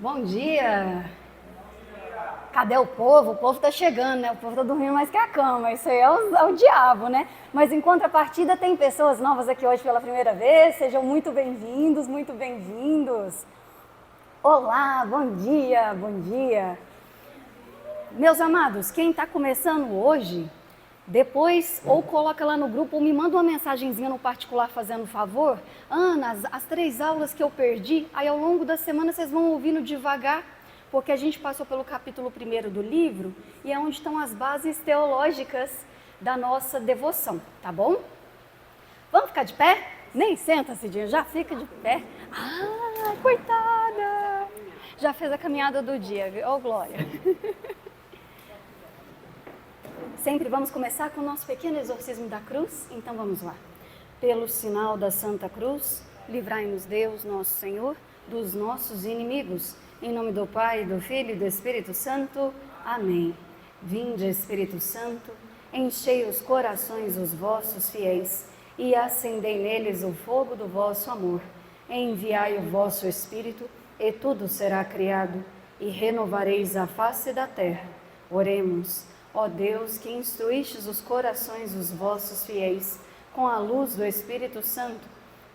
Bom dia! Cadê o povo? O povo tá chegando, né? O povo tá dormindo mais que a cama. Isso aí é o diabo, né? Mas em contrapartida tem pessoas novas aqui hoje pela primeira vez. Sejam muito bem-vindos, muito bem-vindos. Olá, bom dia, bom dia. Meus amados, quem está começando hoje, depois ou coloca lá no grupo ou me manda uma mensagenzinha no particular fazendo favor. Ana, as 3 aulas que eu perdi, aí ao longo da semana vocês vão ouvindo devagar, porque a gente passou pelo capítulo 1º do livro e é onde estão as bases teológicas da nossa devoção, tá bom? Vamos ficar de pé? Nem senta, Cidinha, já fica de pé. Ah, coitada! Já fez a caminhada do dia, viu? Ô, Glória! Sempre vamos começar com o nosso pequeno exorcismo da cruz, então vamos lá. Pelo sinal da Santa Cruz, livrai-nos Deus, nosso Senhor, dos nossos inimigos. Em nome do Pai, do Filho e do Espírito Santo. Amém. Vinde, Espírito Santo, enchei os corações dos vossos fiéis e acendei neles o fogo do vosso amor. Enviai o vosso Espírito e tudo será criado e renovareis a face da terra. Oremos. Ó Deus, que instruístes os corações dos vossos fiéis com a luz do Espírito Santo,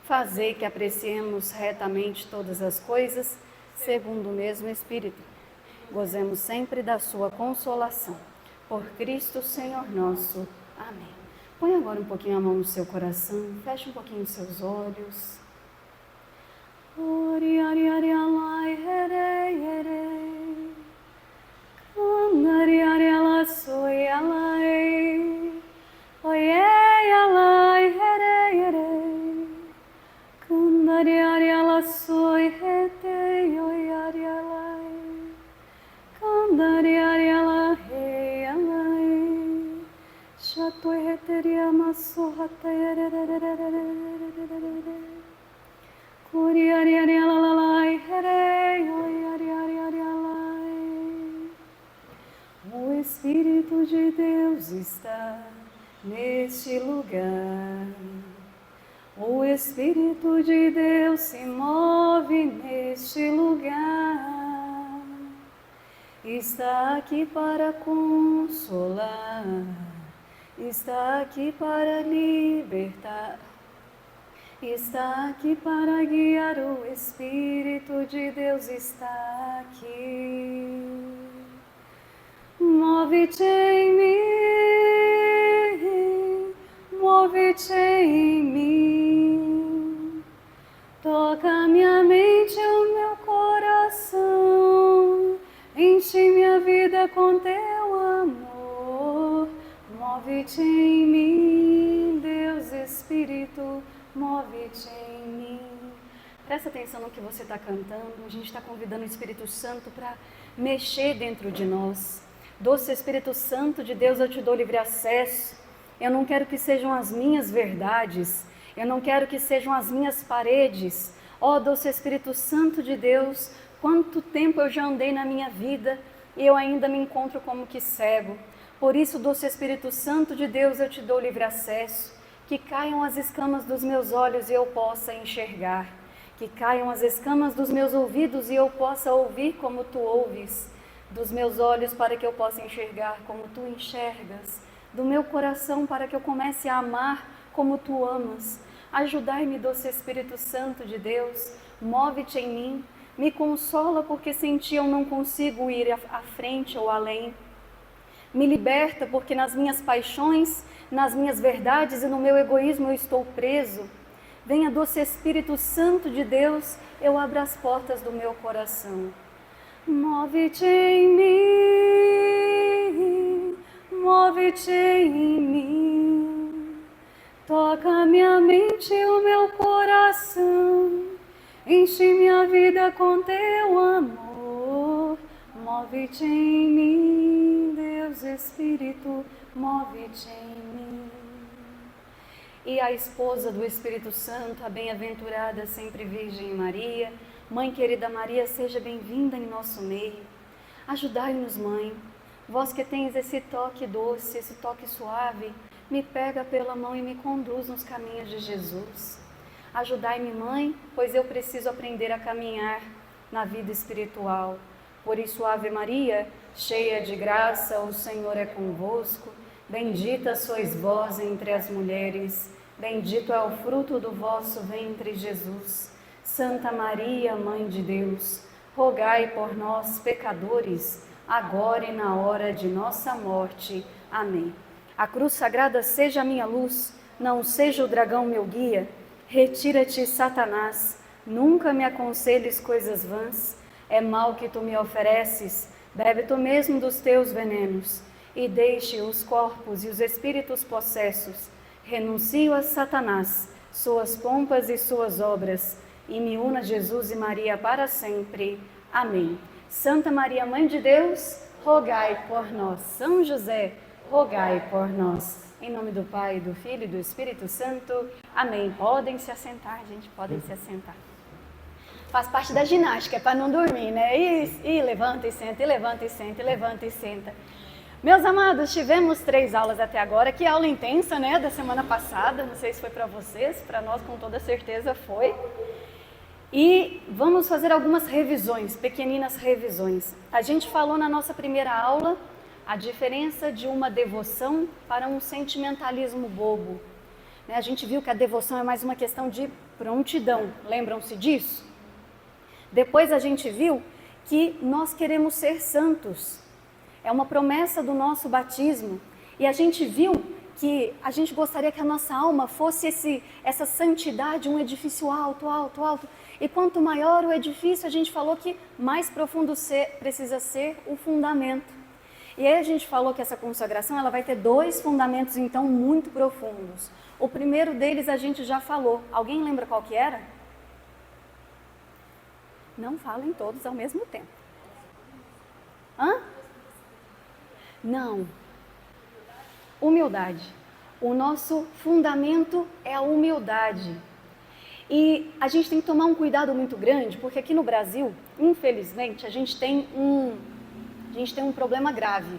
fazei que apreciemos retamente todas as coisas, segundo o mesmo Espírito. Gozemos sempre da sua consolação. Por Cristo, Senhor nosso. Amém. Põe agora um pouquinho a mão no seu coração, feche um pouquinho os seus olhos. Ori, ari, ari, alai, herei, herei. Andari ariala soy alai, oye alai here here. Kandari ariala soy hete oye arialai, kandari ariala he alai. Shato hete amaso hatayere. Kuri ariala lalai here oye arialai. O Espírito de Deus está neste lugar. O Espírito de Deus se move neste lugar. Está aqui para consolar. Está aqui para libertar. Está aqui para guiar. O Espírito de Deus está aqui. Move-te em mim, move-te em mim, toca minha mente e o meu coração, enche minha vida com teu amor. Move-te em mim, Deus Espírito, move-te em mim. Presta atenção no que você está cantando, a gente está convidando o Espírito Santo para mexer dentro de nós. Doce Espírito Santo de Deus, eu te dou livre acesso. Eu não quero que sejam as minhas verdades. Eu não quero que sejam as minhas paredes. Ó, doce Espírito Santo de Deus, quanto tempo eu já andei na minha vida e eu ainda me encontro como que cego. Por isso, doce Espírito Santo de Deus, eu te dou livre acesso. Que caiam as escamas dos meus olhos e eu possa enxergar. Que caiam as escamas dos meus ouvidos e eu possa ouvir como tu ouves. Dos meus olhos para que eu possa enxergar como tu enxergas, do meu coração para que eu comece a amar como tu amas. Ajudai-me, doce Espírito Santo de Deus, move-te em mim, me consola porque sem ti eu não consigo ir à frente ou além. Me liberta porque nas minhas paixões, nas minhas verdades e no meu egoísmo eu estou preso. Venha, doce Espírito Santo de Deus, eu abro as portas do meu coração. Move-te em mim, move-te em mim, toca minha mente e o meu coração, enche minha vida com teu amor. Move-te em mim, Deus Espírito, move-te em mim. E a esposa do Espírito Santo, a bem-aventurada sempre Virgem Maria, Mãe querida Maria, seja bem-vinda em nosso meio. Ajudai-nos, Mãe, vós que tens esse toque doce, esse toque suave, me pega pela mão e me conduz nos caminhos de Jesus. Ajudai-me, Mãe, pois eu preciso aprender a caminhar na vida espiritual. Por isso, Ave Maria, cheia de graça, o Senhor é convosco. Bendita sois vós entre as mulheres, bendito é o fruto do vosso ventre, Jesus. Santa Maria, Mãe de Deus, rogai por nós, pecadores, agora e na hora de nossa morte. Amém. A cruz sagrada seja a minha luz, não seja o dragão meu guia. Retira-te, Satanás, nunca me aconselhes coisas vãs. É mal que tu me ofereces, bebe tu mesmo dos teus venenos, e deixe os corpos e os espíritos possessos. Renuncio a Satanás, suas pompas e suas obras, e me una a Jesus e Maria para sempre. Amém. Santa Maria, Mãe de Deus, rogai por nós. São José, rogai por nós. Em nome do Pai, do Filho e do Espírito Santo. Amém. Podem se assentar, gente, podem se assentar. Faz parte da ginástica, é para não dormir, né? E levanta e senta, e levanta e senta, e levanta e senta. Meus amados, tivemos 3 aulas até agora, que aula intensa, né, da semana passada, não sei se foi para vocês, para nós com toda certeza foi. E vamos fazer algumas revisões, pequeninas revisões. A gente falou na nossa primeira aula a diferença de uma devoção para um sentimentalismo bobo. A gente viu que a devoção é mais uma questão de prontidão, lembram-se disso? Depois a gente viu que nós queremos ser santos. É uma promessa do nosso batismo. E a gente viu que a gente gostaria que a nossa alma fosse essa santidade, um edifício alto, alto, alto. E quanto maior o edifício, a gente falou que mais profundo precisa ser o fundamento. E aí a gente falou que essa consagração ela vai ter 2 fundamentos, então, muito profundos. O primeiro deles a gente já falou. Alguém lembra qual que era? Não falem todos ao mesmo tempo. Hã? Não. Humildade. O nosso fundamento é a humildade. E a gente tem que tomar um cuidado muito grande, porque aqui no Brasil, infelizmente, a gente tem um problema grave.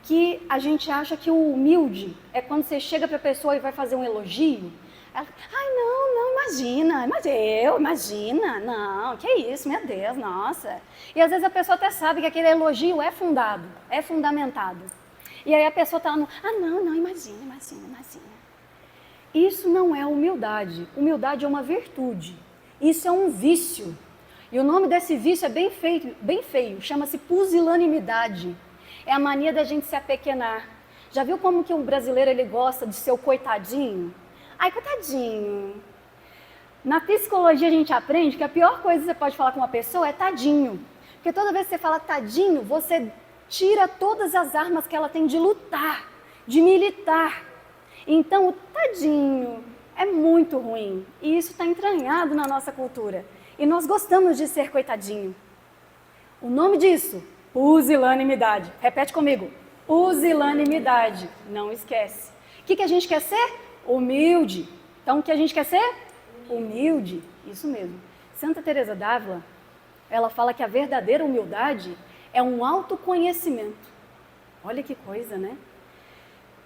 Que a gente acha que o humilde é quando você chega para a pessoa e vai fazer um elogio. Ela fala, ai, não, imagina, não, que isso, meu Deus, nossa. E às vezes a pessoa até sabe que aquele elogio é fundado, é fundamentado. E aí a pessoa está lá no, não, imagina. Isso não é humildade. Humildade é uma virtude. Isso é um vício. E o nome desse vício é bem feio, chama-se pusilanimidade. É a mania da gente se apequenar. Já viu como que o brasileiro ele gosta de ser o coitadinho? Ai, coitadinho. Na psicologia a gente aprende que a pior coisa que você pode falar com uma pessoa é tadinho. Porque toda vez que você fala tadinho, você tira todas as armas que ela tem de lutar, de militar. Então, o tadinho é muito ruim. E isso está entranhado na nossa cultura. E nós gostamos de ser coitadinho. O nome disso, pusilanimidade. Repete comigo. Pusilanimidade. Não esquece. O que a gente quer ser? Humilde. Então, o que a gente quer ser? Humilde. Isso mesmo. Santa Teresa d'Ávila, ela fala que a verdadeira humildade é um autoconhecimento. Olha que coisa, né?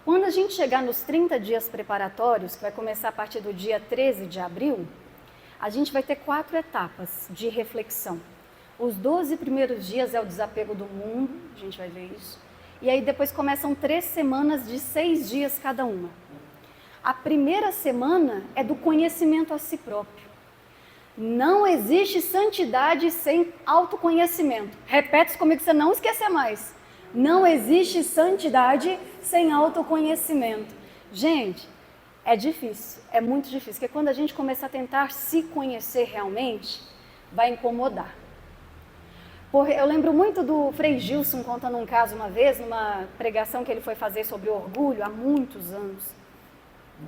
Quando a gente chegar nos 30 dias preparatórios, que vai começar a partir do dia 13 de abril, a gente vai ter 4 etapas de reflexão. Os 12 primeiros dias é o desapego do mundo, a gente vai ver isso. E aí depois começam 3 semanas de 6 dias cada uma. A primeira semana é do conhecimento a si próprio. Não existe santidade sem autoconhecimento. Repete isso comigo, pra você não esquecer mais. Não existe santidade sem autoconhecimento. Gente, é difícil, é muito difícil, porque quando a gente começar a tentar se conhecer realmente, vai incomodar. Eu lembro muito do Frei Gilson contando um caso uma vez, numa pregação que ele foi fazer sobre orgulho, há muitos anos.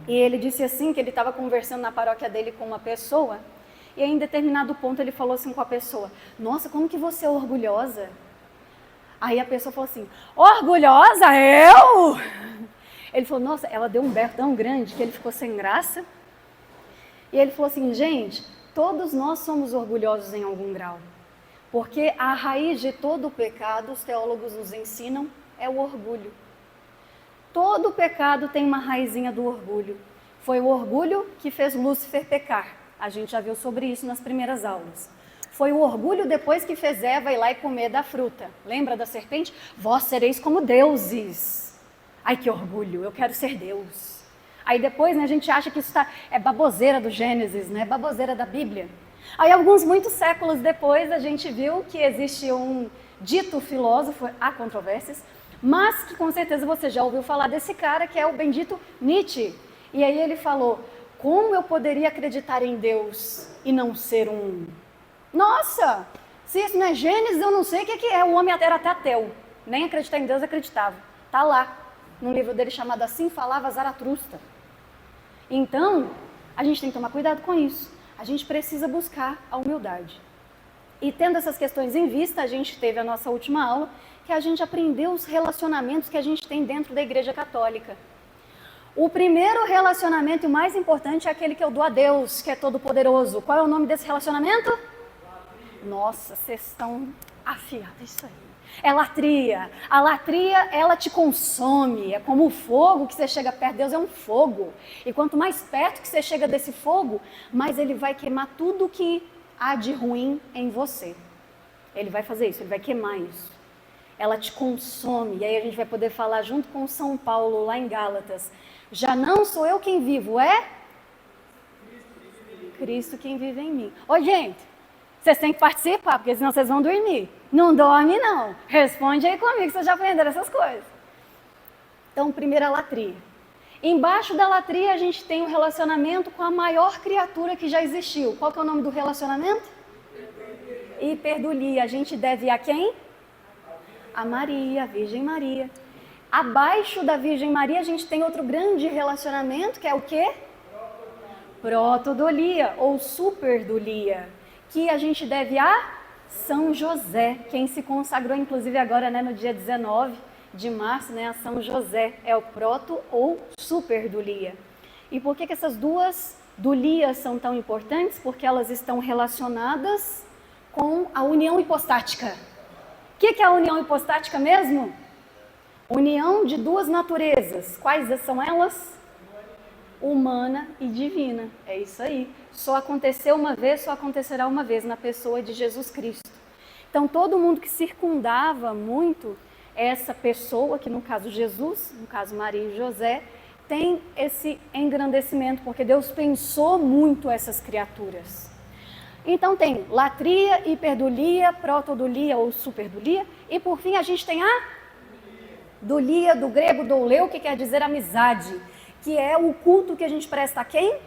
E ele disse assim, que ele estava conversando na paróquia dele com uma pessoa, e aí, em determinado ponto ele falou assim com a pessoa, nossa, como que você é orgulhosa? Aí a pessoa falou assim, orgulhosa? Eu? Ele falou, nossa, ela deu um berro tão grande que ele ficou sem graça. E ele falou assim, gente, todos nós somos orgulhosos em algum grau. Porque a raiz de todo o pecado, os teólogos nos ensinam, é o orgulho. Todo pecado tem uma raizinha do orgulho. Foi o orgulho que fez Lúcifer pecar. A gente já viu sobre isso nas primeiras aulas. Foi o orgulho depois que fez Eva ir lá e comer da fruta. Lembra da serpente? Vós sereis como deuses. Ai, que orgulho, eu quero ser Deus. Aí depois, né, a gente acha que isso é baboseira do Gênesis, né, baboseira da Bíblia. Aí muitos séculos depois, a gente viu que existe um dito filósofo, há controvérsias, mas que com certeza você já ouviu falar desse cara, que é o bendito Nietzsche. E aí ele falou, como eu poderia acreditar em Deus e não ser um... Nossa, se isso não é Gênesis, eu não sei o que é. O homem era até ateu, nem acreditar em Deus acreditava. Está lá, num livro dele chamado Assim Falava Zaratustra. Então, a gente tem que tomar cuidado com isso. A gente precisa buscar a humildade. E tendo essas questões em vista, a gente teve a nossa última aula, que a gente aprendeu os relacionamentos que a gente tem dentro da Igreja Católica. O primeiro relacionamento e o mais importante é aquele que eu dou a Deus, que é todo-poderoso. Qual é o nome desse relacionamento? Nossa, vocês estão afiados, isso aí. É latria. A latria, ela te consome. É como o fogo que você chega perto de Deus, é um fogo. E quanto mais perto que você chega desse fogo, mais ele vai queimar tudo que há de ruim em você. Ele vai fazer isso, ele vai queimar isso. Ela te consome. E aí a gente vai poder falar junto com São Paulo, lá em Gálatas. Já não sou eu quem vivo, é Cristo quem vive em mim. Ô, gente, vocês têm que participar, porque senão vocês vão dormir. Não dorme, não. Responde aí comigo, vocês já aprenderam essas coisas. Então, primeiro a latria. Embaixo da latria, a gente tem um relacionamento com a maior criatura que já existiu. Qual que é o nome do relacionamento? Hiperdulia. A gente deve a quem? A Maria, a Virgem Maria. Abaixo da Virgem Maria, a gente tem outro grande relacionamento, que é o quê? Protodolia, ou superdulia, que a gente deve a São José, quem se consagrou, inclusive agora, né, no dia 19 de março, né, a São José, é o proto ou superdulia. E por que essas duas dulias são tão importantes? Porque elas estão relacionadas com a união hipostática. O que é a união hipostática mesmo? União de duas naturezas. Quais são elas? Humana e divina. É isso aí. Só aconteceu uma vez, só acontecerá uma vez na pessoa de Jesus Cristo. Então, todo mundo que circundava muito essa pessoa, que no caso Jesus, no caso Maria e José, tem esse engrandecimento, porque Deus pensou muito essas criaturas. Então tem latria, hiperdulia, protodulia ou superdulia, e por fim a gente tem a dulia, do grego douleu, que quer dizer amizade, que é o culto que a gente presta a quem?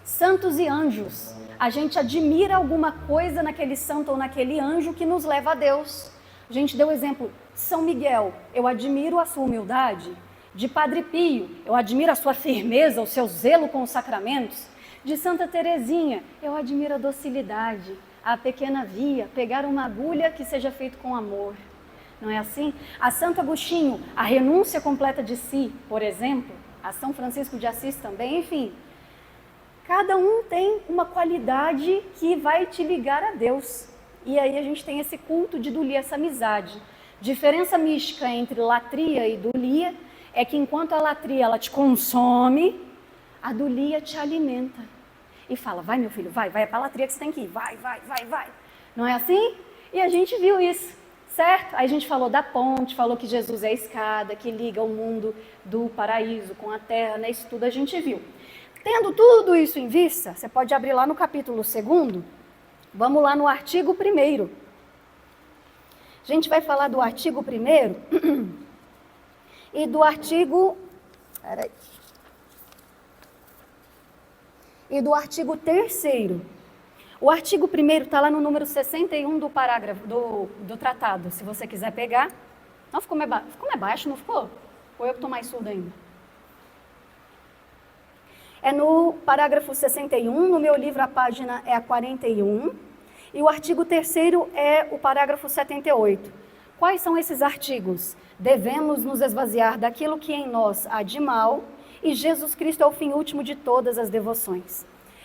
Santos e anjos. A gente admira alguma coisa naquele santo ou naquele anjo que nos leva a Deus. A gente deu o exemplo, São Miguel, eu admiro a sua humildade. De Padre Pio, eu admiro a sua firmeza, o seu zelo com os sacramentos. De Santa Teresinha, eu admiro a docilidade, a pequena via, pegar uma agulha que seja feito com amor. Não é assim? A Santo Agostinho, a renúncia completa de si, por exemplo. A São Francisco de Assis também, enfim. Cada um tem uma qualidade que vai te ligar a Deus. E aí a gente tem esse culto de dulia, essa amizade. Diferença mística entre latria e dulia é que enquanto a latria ela te consome, a dulia te alimenta. E fala, vai meu filho, vai, é para a latria que você tem que ir, vai. Não é assim? E a gente viu isso, certo? Aí a gente falou da ponte, falou que Jesus é a escada, que liga o mundo do paraíso com a terra, né? Isso tudo a gente viu. Tendo tudo isso em vista, você pode abrir lá no capítulo 2º, vamos lá no artigo 1º. A gente vai falar do artigo 1º e do artigo... Peraí. E do artigo 3º. O artigo 1º está lá no número 61 do parágrafo do tratado, se você quiser pegar. Não, ficou mais baixo, não ficou? Ou eu que estou mais surdo ainda? É no parágrafo 61, no meu livro a página é a 41, e o artigo 3º é o parágrafo 78. Quais são esses artigos? Devemos nos esvaziar daquilo que em nós há de mal, e Jesus Cristo é o fim último de todas as devoções.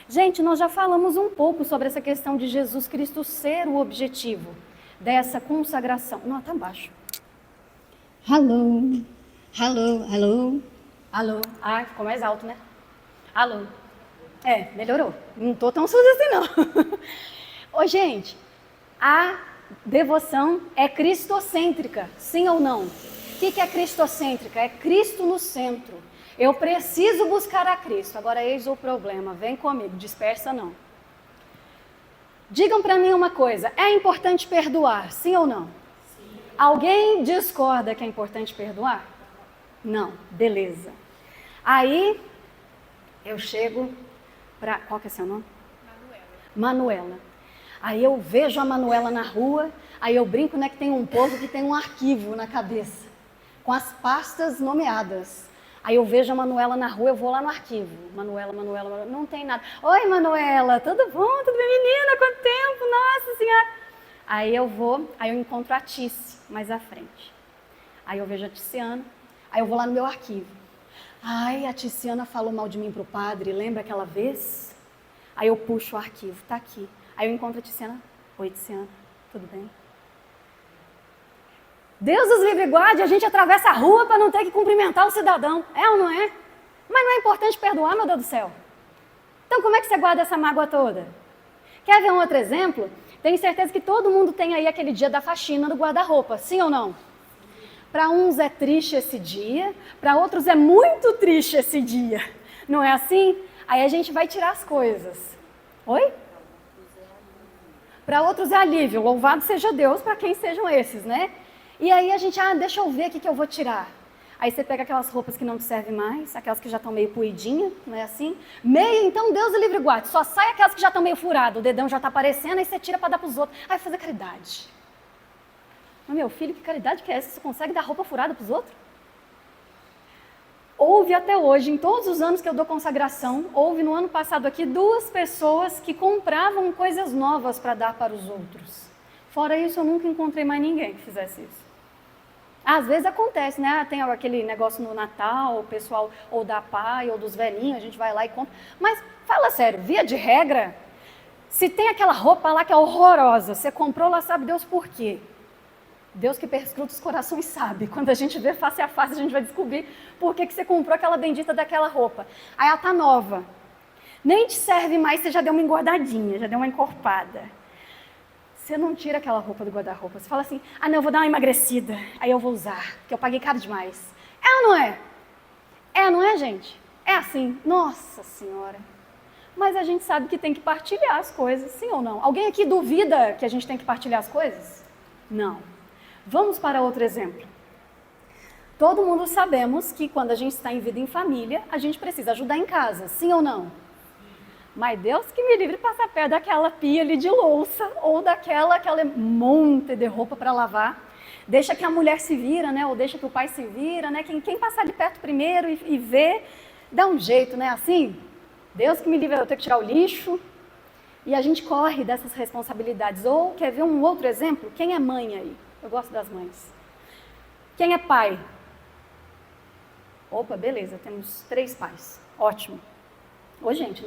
Gente, nós já falamos um pouco sobre essa questão de Jesus Cristo ser o objetivo dessa consagração. Não, está baixo. Alô. Ah, ficou mais alto, né? Alô. Melhorou. Não estou tão surda assim, não. Ô, gente, a devoção é cristocêntrica, sim ou não? O que é cristocêntrica? É Cristo no centro. Eu preciso buscar a Cristo. Agora, eis o problema. Vem comigo, dispersa não. Digam para mim uma coisa. É importante perdoar, sim ou não? Sim. Alguém discorda que é importante perdoar? Não. Beleza. Aí, eu chego para... Qual que é seu nome? Manuela. Aí eu vejo a Manuela na rua, aí eu brinco, né, que tem um povo que tem um arquivo na cabeça, com as pastas nomeadas. Aí eu vejo a Manuela na rua, eu vou lá no arquivo. Manuela, não tem nada. Oi, Manuela, tudo bom? Tudo bem, menina? Quanto tempo? Nossa Senhora! Aí eu vou, aí eu encontro a Tice, mais à frente. Aí eu vejo a Ticiana, aí eu vou lá no meu arquivo. Ai, a Ticiana falou mal de mim pro padre, lembra aquela vez? Aí eu puxo o arquivo, tá aqui. Aí eu encontro a Ticiana. Oi, Ticiana, tudo bem? Deus os livre e guarde, a gente atravessa a rua para não ter que cumprimentar o cidadão. É ou não é? Mas não é importante perdoar, meu Deus do céu? Então como é que você guarda essa mágoa toda? Quer ver um outro exemplo? Tenho certeza que todo mundo tem aí aquele dia da faxina do guarda-roupa, sim ou não? Para uns é triste esse dia, para outros é muito triste esse dia. Não é assim? Aí a gente vai tirar as coisas. Oi? Para outros é alívio, louvado seja Deus para quem sejam esses, né? E aí a gente, deixa eu ver o que eu vou tirar. Aí você pega aquelas roupas que não te servem mais, aquelas que já estão meio puidinhas, não é assim? Meia, então Deus o livre e guarde, só sai aquelas que já estão meio furadas, o dedão já está aparecendo, aí você tira para dar para os outros. Aí fazer caridade. Mas meu filho, que caridade que é essa? Você consegue dar roupa furada para os outros? Houve até hoje, em todos os anos que eu dou consagração, houve no ano passado aqui 2 pessoas que compravam coisas novas para dar para os outros. Fora isso, eu nunca encontrei mais ninguém que fizesse isso. Às vezes acontece, né? Tem aquele negócio no Natal, o pessoal ou da pai ou dos velhinhos, a gente vai lá e compra. Mas fala sério, via de regra, se tem aquela roupa lá que é horrorosa, você comprou lá, sabe Deus por quê? Deus que perscruta os corações sabe. Quando a gente vê face a face, a gente vai descobrir por que você comprou aquela bendita daquela roupa. Aí ela tá nova. Nem te serve mais, você já deu uma engordadinha, já deu uma encorpada. Você não tira aquela roupa do guarda-roupa. Você fala assim, não, eu vou dar uma emagrecida, aí eu vou usar, porque eu paguei caro demais. É ou não é? É, não é, gente? É assim, nossa Senhora. Mas a gente sabe que tem que partilhar as coisas, sim ou não? Alguém aqui duvida que a gente tem que partilhar as coisas? Não. Vamos para outro exemplo. Todo mundo sabemos que quando a gente está em vida em família, a gente precisa ajudar em casa, sim ou não? Mas Deus que me livre de passar perto daquela pia ali de louça ou aquele monte de roupa para lavar. Deixa que a mulher se vira, né? Ou deixa que o pai se vira, né? Quem passar de perto primeiro e vê, dá um jeito, né? Assim, Deus que me livre de eu ter que tirar o lixo. E a gente corre dessas responsabilidades. Ou, quer ver um outro exemplo? Quem é mãe aí? Eu gosto das mães. Quem é pai? Opa, beleza, temos 3 pais. Ótimo. Ô, gente,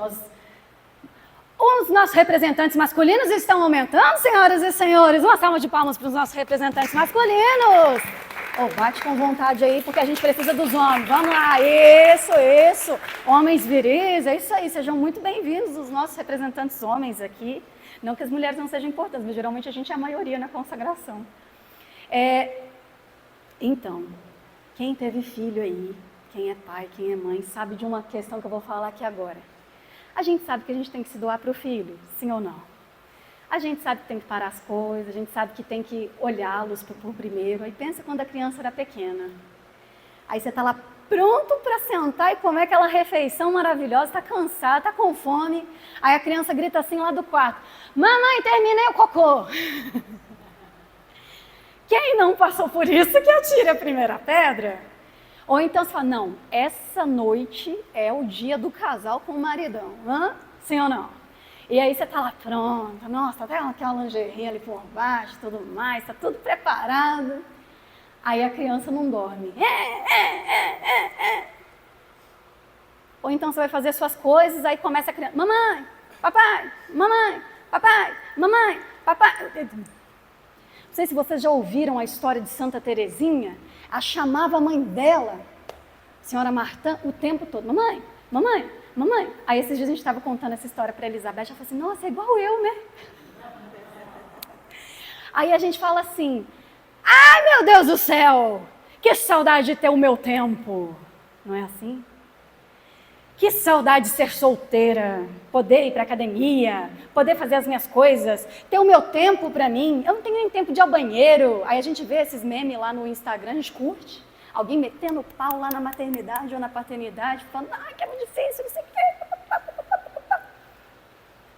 os nossos representantes masculinos estão aumentando, senhoras e senhores. Uma salva de palmas para os nossos representantes masculinos. Bate com vontade aí, porque a gente precisa dos homens. Vamos lá, isso. Homens viris, é isso aí. Sejam muito bem-vindos os nossos representantes homens aqui. Não que as mulheres não sejam importantes, mas geralmente a gente é a maioria na consagração. Então, quem teve filho aí, quem é pai, quem é mãe, sabe de uma questão que eu vou falar aqui agora. A gente sabe que a gente tem que se doar para o filho, sim ou não? A gente sabe que tem que parar as coisas, a gente sabe que tem que olhá-los por primeiro. Aí pensa quando a criança era pequena. Aí você está lá pronto para sentar e comer aquela refeição maravilhosa, está cansado, está com fome. Aí a criança grita assim lá do quarto, mamãe, terminei o cocô. Quem não passou por isso que atire a primeira pedra? Ou então você fala, não, essa noite é o dia do casal com o maridão, sim ou não? E aí você tá lá pronta, nossa, até aquela lingerie ali por baixo, tudo mais, tá tudo preparado. Aí a criança não dorme. Ou então você vai fazer suas coisas, aí começa a criança, mamãe, papai, mamãe, papai, mamãe, papai. Não sei se vocês já ouviram a história de Santa Teresinha. Ela chamava a mãe dela, a senhora Martã, o tempo todo. Mamãe, mamãe, mamãe. Aí esses dias a gente estava contando essa história para a Elizabeth. Ela falou assim, nossa, é igual eu, né? Aí a gente fala assim, ai meu Deus do céu, que saudade de ter o meu tempo. Não é assim? Que saudade de ser solteira, poder ir para a academia, poder fazer as minhas coisas, ter o meu tempo para mim. Eu não tenho nem tempo de ir ao banheiro. Aí a gente vê esses memes lá no Instagram, a gente curte. Alguém metendo o pau lá na maternidade ou na paternidade, falando, ai, que é muito difícil, não sei o quê.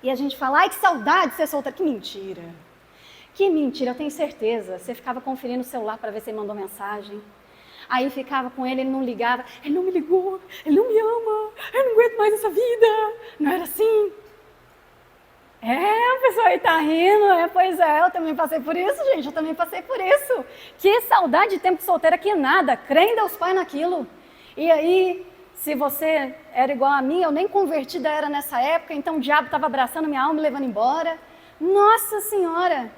E a gente fala, ai, que saudade de ser solteira. Que mentira. Que mentira, eu tenho certeza. Você ficava conferindo o celular para ver se ele mandou mensagem. Aí ficava com ele não ligava, ele não me ligou, ele não me ama, eu não aguento mais essa vida. Não era assim? A pessoa aí tá rindo, pois é, eu também passei por isso, gente, eu também passei por isso. Que saudade de tempo solteira, que nada, crê em Deus Pai naquilo. E aí, se você era igual a mim, eu nem convertida era nessa época, então o diabo estava abraçando minha alma e levando embora. Nossa Senhora!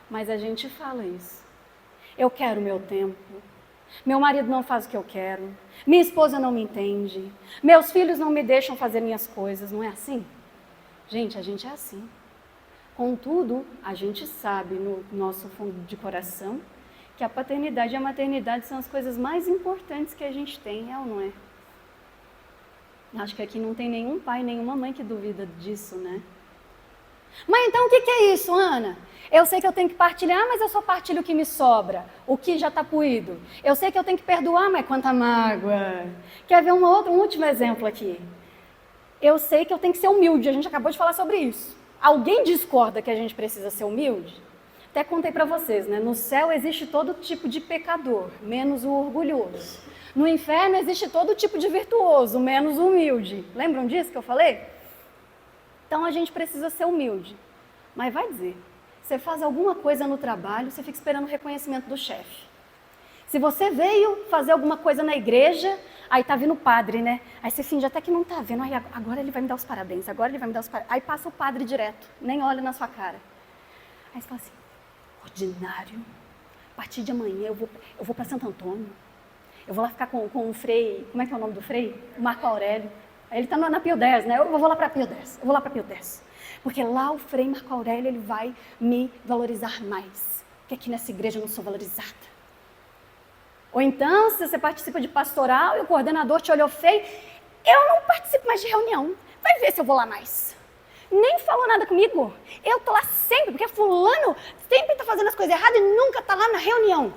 Mas a gente fala isso. Eu quero o meu tempo. Meu marido não faz o que eu quero. Minha esposa não me entende. Meus filhos não me deixam fazer minhas coisas. Não é assim? Gente, a gente é assim. Contudo, a gente sabe no nosso fundo de coração que a paternidade e a maternidade são as coisas mais importantes que a gente tem, é ou não é? Acho que aqui não tem nenhum pai, nenhuma mãe que duvida disso, né? Mas então o que é isso, Ana? Eu sei que eu tenho que partilhar, mas eu só partilho o que me sobra, o que já está puído. Eu sei que eu tenho que perdoar, mas quanta mágoa. Quer ver um último exemplo aqui? Eu sei que eu tenho que ser humilde, a gente acabou de falar sobre isso. Alguém discorda que a gente precisa ser humilde? Até contei para vocês, né? No céu existe todo tipo de pecador, menos o orgulhoso. No inferno existe todo tipo de virtuoso, menos o humilde. Lembram disso que eu falei? Então a gente precisa ser humilde. Mas vai dizer, você faz alguma coisa no trabalho, você fica esperando o reconhecimento do chefe. Se você veio fazer alguma coisa na igreja, aí tá vindo o padre, né? Aí você finge até que não tá vendo, aí agora ele vai me dar os parabéns, agora ele vai me dar os parabéns. Aí passa o padre direto, nem olha na sua cara. Aí você fala assim, ordinário, a partir de amanhã eu vou para Santo Antônio, eu vou lá ficar com o Frei, como é que é o nome do Frei? O Marco Aurélio. Aí ele tá na Pio X, né? Eu vou lá para Pio X, porque lá o Frei Marco Aurélio, ele vai me valorizar mais, porque aqui nessa igreja eu não sou valorizada. Ou então, se você participa de pastoral e o coordenador te olhou feio, eu não participo mais de reunião, vai ver se eu vou lá mais. Nem falou nada comigo, eu tô lá sempre, porque fulano sempre tá fazendo as coisas erradas e nunca tá lá na reunião.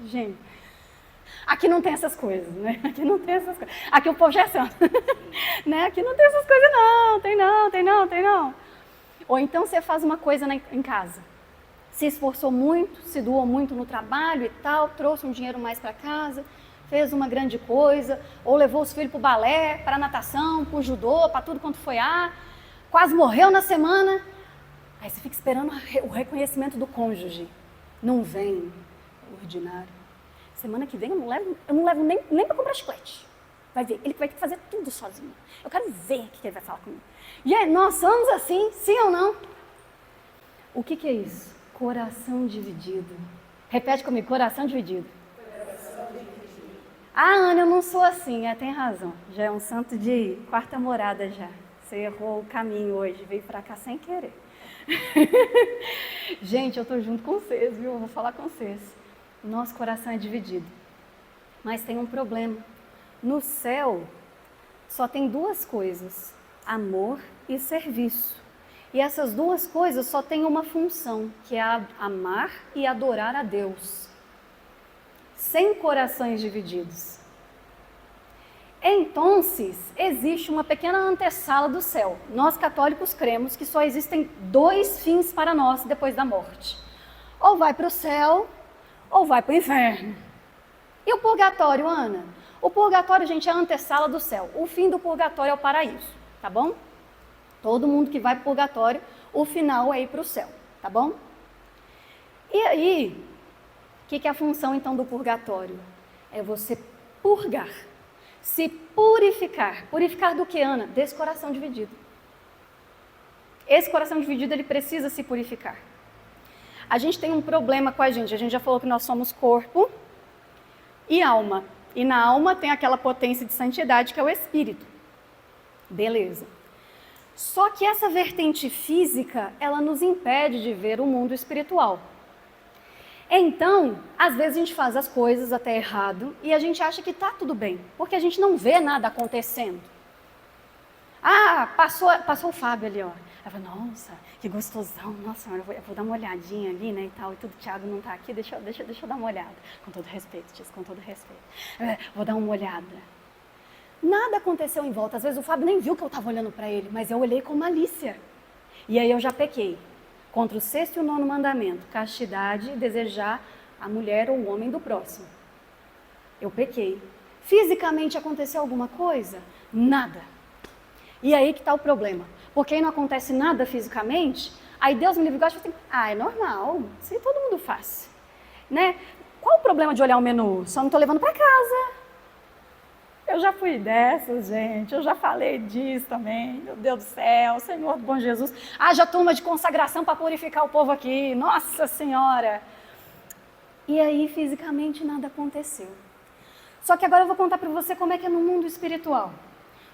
Gente, aqui não tem essas coisas, né? Aqui não tem essas coisas. Aqui o povo já é santo. Né? Aqui não tem essas coisas não, tem não. Ou então você faz uma coisa em casa. Se esforçou muito, se doou muito no trabalho e tal, trouxe um dinheiro mais para casa, fez uma grande coisa, ou levou os filhos para o balé, para a natação, para o judô, para tudo quanto foi quase morreu na semana. Aí você fica esperando o reconhecimento do cônjuge. Não vem, ordinário. Semana que vem eu não levo nem para comprar chiclete. Vai ver, ele vai ter que fazer tudo sozinho. Eu quero ver o que ele vai falar comigo. E aí, nós somos assim, sim ou não? O que é isso? Coração dividido. Repete comigo, coração dividido. Coração dividido. Ah, Ana, eu não sou assim. Tem razão. Já é um santo de quarta morada já. Você errou o caminho hoje, veio pra cá sem querer. Gente, eu tô junto com vocês, viu? Eu vou falar com vocês. Nosso coração é dividido. Mas tem um problema. No céu, só tem duas coisas. Amor e serviço. E essas duas coisas só têm uma função, que é amar e adorar a Deus. Sem corações divididos. Então, existe uma pequena antessala do céu. Nós católicos cremos que só existem dois fins para nós depois da morte. Ou vai para o céu, ou vai para o inferno. E o purgatório, Ana? O purgatório, gente, é a antessala do céu. O fim do purgatório é o paraíso, tá bom? Todo mundo que vai para o purgatório, o final é ir para o céu, tá bom? E aí, o que é a função então do purgatório? É você purgar, se purificar. Purificar do que, Ana? Desse coração dividido. Esse coração dividido, ele precisa se purificar. A gente tem um problema com a gente já falou que nós somos corpo e alma. E na alma tem aquela potência de santidade que é o espírito. Beleza. Só que essa vertente física, ela nos impede de ver o mundo espiritual. Então, às vezes a gente faz as coisas até errado e a gente acha que está tudo bem, porque a gente não vê nada acontecendo. Ah, passou o Fábio ali, ó. Eu falei, nossa, que gostosão, nossa, eu vou dar uma olhadinha ali, né, e tal, e tudo, o Thiago não está aqui, deixa eu dar uma olhada. Com todo respeito, Tis, com todo respeito. Vou dar uma olhada. Nada aconteceu em volta, às vezes o Fábio nem viu que eu estava olhando para ele, mas eu olhei com malícia. E aí eu já pequei contra o 6º e o 9º mandamento, castidade e desejar a mulher ou o homem do próximo. Eu pequei. Fisicamente aconteceu alguma coisa? Nada. E aí que está o problema. Porque aí não acontece nada fisicamente, aí Deus me livre e gosta assim, é normal, isso aí todo mundo faz. Né? Qual o problema de olhar o menu? Só não estou levando para casa. Eu já fui dessas, gente, eu já falei disso também, meu Deus do céu, Senhor do bom Jesus. Haja turma de consagração para purificar o povo aqui, Nossa Senhora. E aí, fisicamente, nada aconteceu. Só que agora eu vou contar para você como é que é no mundo espiritual.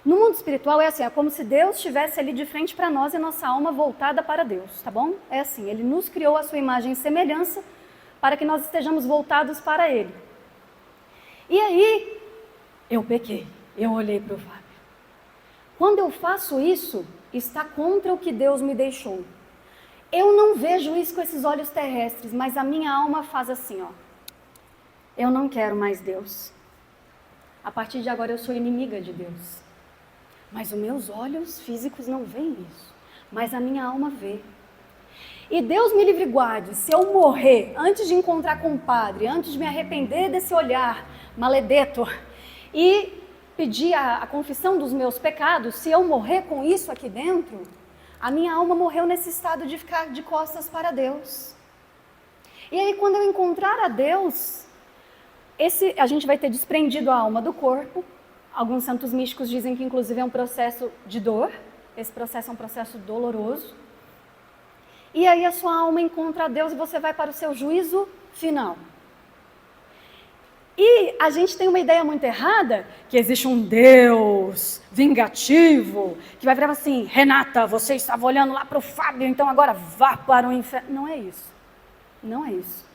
No mundo espiritual é assim, é como se Deus estivesse ali de frente para nós e nossa alma voltada para Deus, tá bom? É assim, Ele nos criou a sua imagem e semelhança para que nós estejamos voltados para Ele. E aí, eu pequei, eu olhei para o Fábio. Quando eu faço isso, está contra o que Deus me deixou. Eu não vejo isso com esses olhos terrestres, mas a minha alma faz assim, ó. Eu não quero mais Deus. A partir de agora eu sou inimiga de Deus. Mas os meus olhos físicos não veem isso, mas a minha alma vê. E Deus me livre e guarde, se eu morrer antes de encontrar com o Padre, antes de me arrepender desse olhar maledeto, e pedir a confissão dos meus pecados, se eu morrer com isso aqui dentro, a minha alma morreu nesse estado de ficar de costas para Deus. E aí quando eu encontrar a Deus, a gente vai ter desprendido a alma do corpo. Alguns santos místicos dizem que inclusive é um processo de dor, esse processo é um processo doloroso. E aí a sua alma encontra a Deus e você vai para o seu juízo final. E a gente tem uma ideia muito errada, que existe um Deus vingativo, que vai virar assim, Renata, você estava olhando lá para o Fábio, então agora vá para o inferno. Não é isso. Não é isso.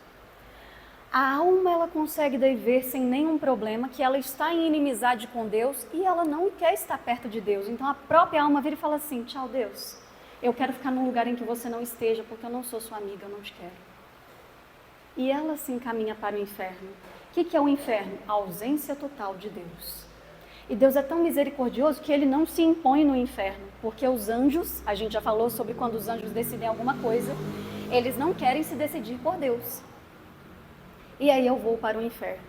A alma, ela consegue daí ver sem nenhum problema que ela está em inimizade com Deus e ela não quer estar perto de Deus. Então a própria alma vira e fala assim, tchau Deus, eu quero ficar num lugar em que você não esteja, porque eu não sou sua amiga, eu não te quero. E ela se encaminha para o inferno. O que é o inferno? A ausência total de Deus. E Deus é tão misericordioso que Ele não se impõe no inferno, porque os anjos, a gente já falou sobre quando os anjos decidem alguma coisa, eles não querem se decidir por Deus. E aí eu vou para o inferno.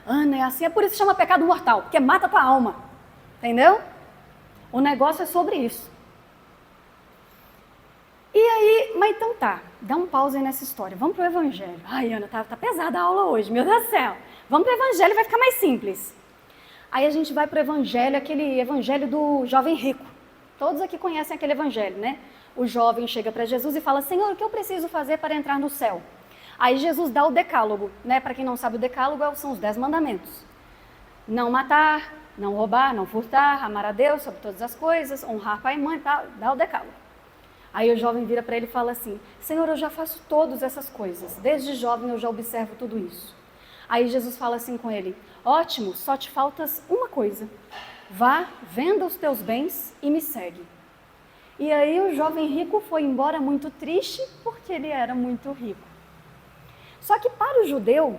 Ana, é assim, é por isso que chama pecado mortal, porque mata a tua alma. Entendeu? O negócio é sobre isso. E aí, mas então tá, dá um pause aí nessa história. Vamos pro Evangelho. Ai, Ana, tá pesada a aula hoje, meu Deus do céu. Vamos pro Evangelho, vai ficar mais simples. Aí a gente vai pro Evangelho, aquele Evangelho do jovem rico. Todos aqui conhecem aquele Evangelho, né? O jovem chega para Jesus e fala, Senhor, o que eu preciso fazer para entrar no céu? Aí Jesus dá o decálogo, né? Para quem não sabe, o decálogo são os 10 mandamentos. Não matar, não roubar, não furtar, amar a Deus sobre todas as coisas, honrar pai e mãe, tá? Dá o decálogo. Aí o jovem vira para ele e fala assim, Senhor, eu já faço todas essas coisas, desde jovem eu já observo tudo isso. Aí Jesus fala assim com ele, ótimo, só te faltas uma coisa, vá, venda os teus bens e me segue. E aí o jovem rico foi embora muito triste, porque ele era muito rico. Só que para o judeu,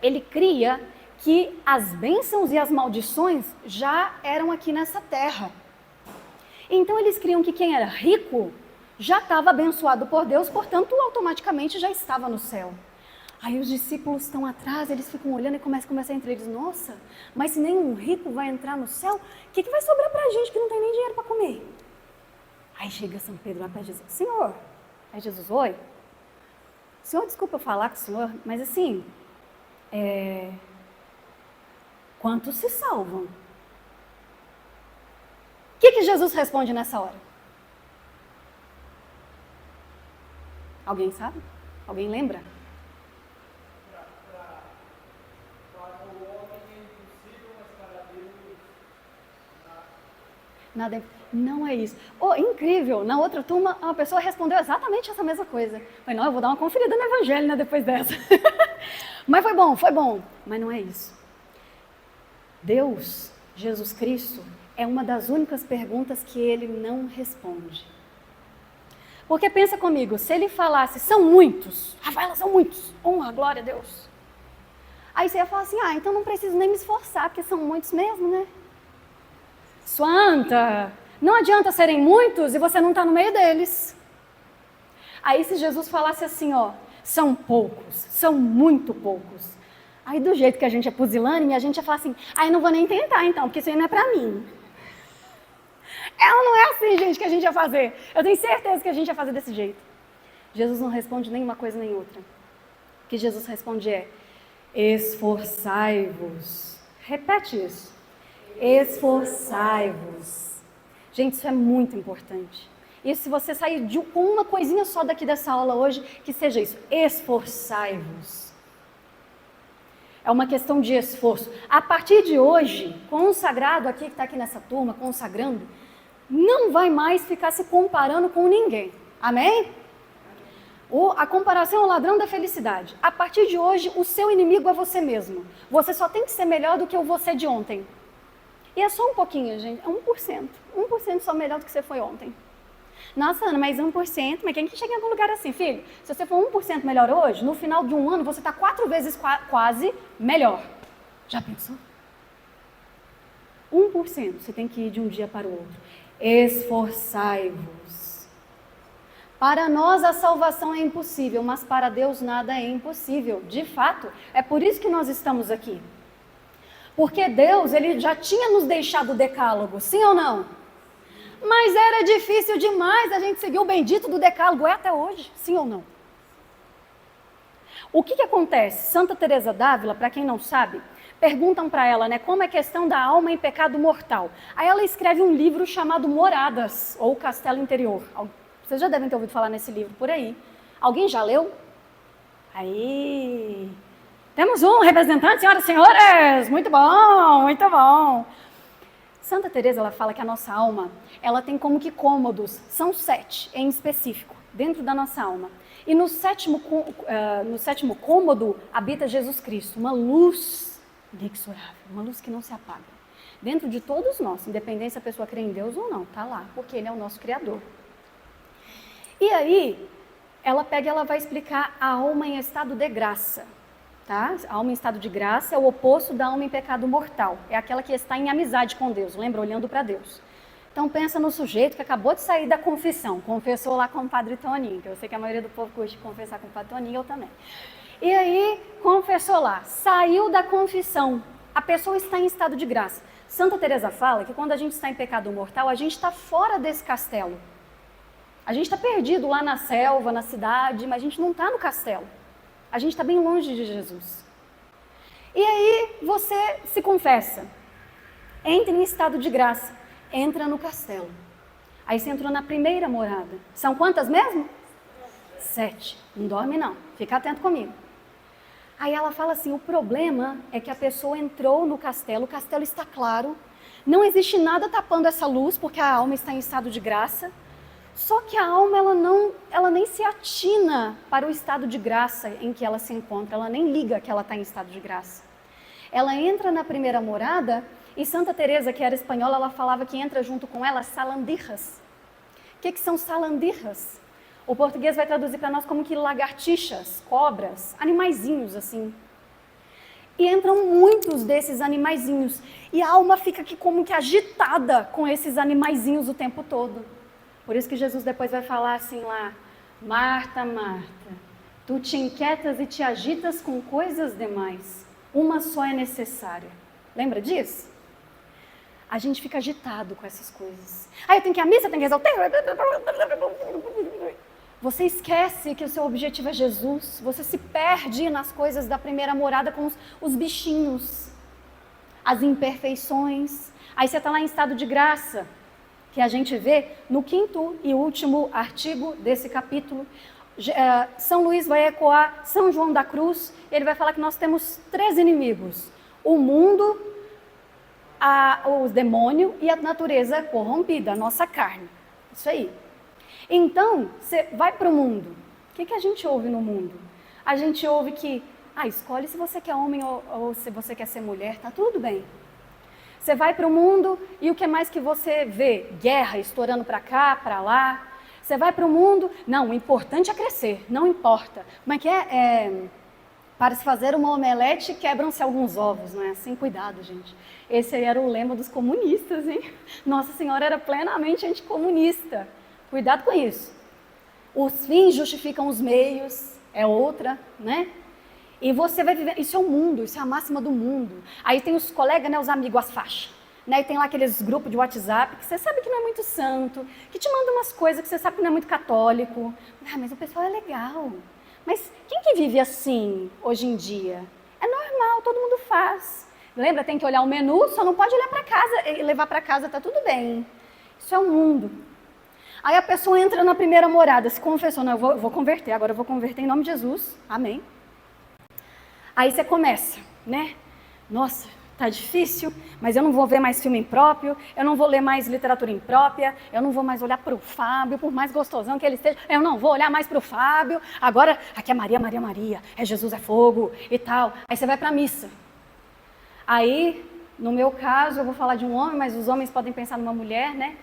ele cria que as bênçãos e as maldições já eram aqui nessa terra. Então eles criam que quem era rico já estava abençoado por Deus, portanto, automaticamente já estava no céu. Aí os discípulos estão atrás, eles ficam olhando e começam a conversar entre eles, nossa, mas se nenhum rico vai entrar no céu, o que vai sobrar para a gente que não tem nem dinheiro para comer? Aí chega São Pedro lá para Jesus, Senhor, aí Jesus, oi? Senhor, desculpa eu falar com o senhor, mas assim, quantos se salvam? O que Jesus responde nessa hora? Alguém sabe? Alguém lembra? Nada. Não é isso. Oh, incrível, na outra turma, uma pessoa respondeu exatamente essa mesma coisa. Eu falei, não, eu vou dar uma conferida no Evangelho, né, depois dessa. Mas foi bom. Mas não é isso. Deus, Jesus Cristo, é uma das únicas perguntas que ele não responde. Porque pensa comigo, se ele falasse, são muitos, Rafaela, são muitos, honra, glória a Deus. Aí você ia falar assim, então não preciso nem me esforçar, porque são muitos mesmo, né? Santa, não adianta serem muitos e você não está no meio deles. Aí se Jesus falasse assim, são poucos, são muito poucos. Aí do jeito que a gente é pusilânime, a gente ia falar assim, não vou nem tentar então, porque isso aí não é para mim. Ela não é assim, gente, que a gente ia fazer. Eu tenho certeza que a gente ia fazer desse jeito. Jesus não responde nem uma coisa nem outra. O que Jesus responde é, esforçai-vos. Repete isso. Esforçai-vos. Gente, isso é muito importante. E se você sair com uma coisinha só daqui dessa aula hoje, que seja isso, esforçai-vos. É uma questão de esforço. A partir de hoje, consagrado aqui, que está aqui nessa turma, consagrando, não vai mais ficar se comparando com ninguém. Amém? A comparação é o ladrão da felicidade. A partir de hoje, o seu inimigo é você mesmo. Você só tem que ser melhor do que o você de ontem. E é só um pouquinho, gente. É 1%. 1% só melhor do que você foi ontem. Nossa, Ana, mas 1%? Mas quem que chega em algum lugar assim, filho? Se você for 1% melhor hoje, no final de um ano, você está 4 vezes quase melhor. Já pensou? 1%. Você tem que ir de um dia para o outro. Esforçai-vos. Para nós a salvação é impossível, mas para Deus nada é impossível. De fato, é por isso que nós estamos aqui. Porque Deus, ele já tinha nos deixado o decálogo, sim ou não? Mas era difícil demais a gente seguir o bendito do decálogo, é até hoje, sim ou não? O que acontece? Santa Teresa d'Ávila, para quem não sabe, perguntam para ela, como é a questão da alma em pecado mortal. Aí ela escreve um livro chamado Moradas, ou Castelo Interior. Vocês já devem ter ouvido falar nesse livro por aí. Alguém já leu? Aí... Temos um representante, senhoras e senhores! Muito bom, muito bom! Santa Teresa, ela fala que a nossa alma, ela tem como que cômodos, são 7 em específico, dentro da nossa alma. E no sétimo cômodo habita Jesus Cristo, uma luz inexorável, uma luz que não se apaga. Dentro de todos nós, independente se a pessoa crê em Deus ou não, tá lá, porque Ele é o nosso Criador. E aí, ela vai explicar a alma em estado de graça. Tá? A alma em estado de graça é o oposto da alma em pecado mortal. É aquela que está em amizade com Deus, lembra? Olhando para Deus. Então pensa no sujeito que acabou de sair da confissão, confessou lá com o Padre Toninho, que eu sei que a maioria do povo curte confessar com o Padre Toninho, eu também. E aí, confessou lá, saiu da confissão, a pessoa está em estado de graça. Santa Teresa fala que quando a gente está em pecado mortal, a gente está fora desse castelo. A gente está perdido lá na selva, na cidade, mas a gente não está no castelo. A gente está bem longe de Jesus. E aí você se confessa, entra em estado de graça, entra no castelo. Aí você entrou na primeira morada. São quantas mesmo? 7. Não dorme não, fica atento comigo. Aí ela fala assim, o problema é que a pessoa entrou no castelo, o castelo está claro, não existe nada tapando essa luz, porque a alma está em estado de graça. Só que a alma, ela nem se atina para o estado de graça em que ela se encontra, ela nem liga que ela está em estado de graça. Ela entra na primeira morada e Santa Teresa, que era espanhola, ela falava que entra junto com ela salandijas. O que são salandijas? O português vai traduzir para nós como que lagartixas, cobras, animaizinhos assim. E entram muitos desses animaizinhos e a alma fica aqui como que agitada com esses animaizinhos o tempo todo. Por isso que Jesus depois vai falar assim lá, Marta, Marta, tu te inquietas e te agitas com coisas demais, uma só é necessária. Lembra disso? A gente fica agitado com essas coisas. Eu tenho que ir à missa, eu tenho que rezar. Você esquece que o seu objetivo é Jesus, você se perde nas coisas da primeira morada com os bichinhos, as imperfeições. Aí você está lá em estado de graça, que a gente vê no 5º e último artigo desse capítulo. São Luís vai ecoar São João da Cruz, ele vai falar que nós temos 3 inimigos, o mundo, os demônios e a natureza corrompida, a nossa carne. Isso aí. Então, você vai para o mundo. O que a gente ouve no mundo? A gente ouve que, escolhe se você quer homem ou se você quer ser mulher, tá tudo bem. Você vai para o mundo e o que mais que você vê? Guerra estourando para cá, para lá. Você vai para o mundo, não, o importante é crescer, não importa. Como é que é? Para se fazer uma omelete, quebram-se alguns ovos, não é assim? Cuidado, gente. Esse aí era o lema dos comunistas, hein? Nossa Senhora era plenamente anticomunista. Cuidado com isso. Os fins justificam os meios, é outra, né? E você vai viver, isso é o mundo, isso é a máxima do mundo. Aí tem os colegas, né, os amigos, as faixas. Né? E tem lá aqueles grupos de WhatsApp que você sabe que não é muito santo, que te manda umas coisas que você sabe que não é muito católico. Mas o pessoal é legal. Mas quem que vive assim hoje em dia? É normal, todo mundo faz. Lembra, tem que olhar o menu, só não pode olhar para casa e levar para casa, tá tudo bem. Isso é o mundo. Aí a pessoa entra na primeira morada, se confessou, não, eu vou converter, agora eu vou converter em nome de Jesus, amém. Aí você começa, né? Nossa, tá difícil, mas eu não vou ver mais filme impróprio, eu não vou ler mais literatura imprópria, eu não vou mais olhar para o Fábio, por mais gostosão que ele esteja, eu não vou olhar mais para o Fábio, agora aqui é Maria, Maria, Maria, é Jesus, é fogo e tal. Aí você vai para a missa. Aí, no meu caso, eu vou falar de um homem, mas os homens podem pensar numa mulher, né?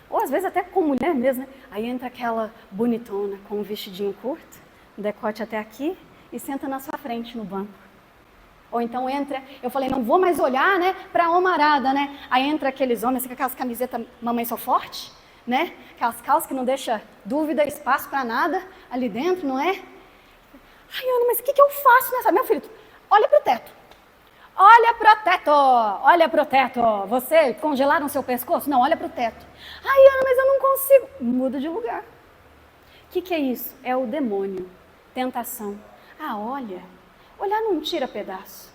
Ou às vezes até com mulher mesmo, né? Aí entra aquela bonitona com um vestidinho curto, um decote até aqui, e senta na sua frente no banco. Ou então entra, eu falei, não vou mais olhar, né, para a homarada, né? Aí entra aqueles homens assim, com aquelas camisetas Mamãe Sou Forte, né? Aquelas calças que não deixa dúvida, espaço para nada ali dentro, não é? Ai, Ana, mas o que eu faço nessa? Meu filho, olha para o teto. Olha para o teto, olha para o teto. Você congelaram seu pescoço? Não, olha para o teto. Ai, Ana, mas eu não consigo. Muda de lugar. O que é isso? É o demônio, tentação. Olha. Olhar não tira pedaço.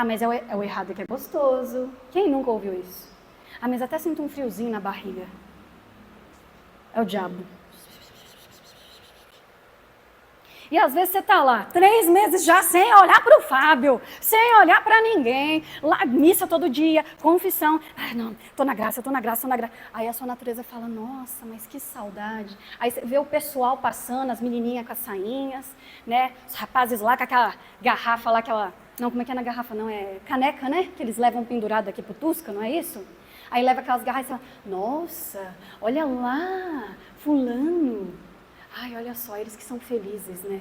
Mas é o errado que é gostoso. Quem nunca ouviu isso? Mas até sinto um friozinho na barriga. É o diabo. E às vezes você está lá, 3 meses já sem olhar para o Fábio, sem olhar para ninguém, lá, missa todo dia, confissão. Não, estou na graça, estou na graça, estou na graça. Aí a sua natureza fala, nossa, mas que saudade. Aí você vê o pessoal passando, as menininhas com as sainhas, né? Os rapazes lá com aquela garrafa lá, não, como é que é na garrafa? Não, é caneca, né? Que eles levam pendurado aqui pro Tusca, não é isso? Aí leva aquelas garrafas e fala, nossa, olha lá, fulano. Ai, olha só, eles que são felizes, né?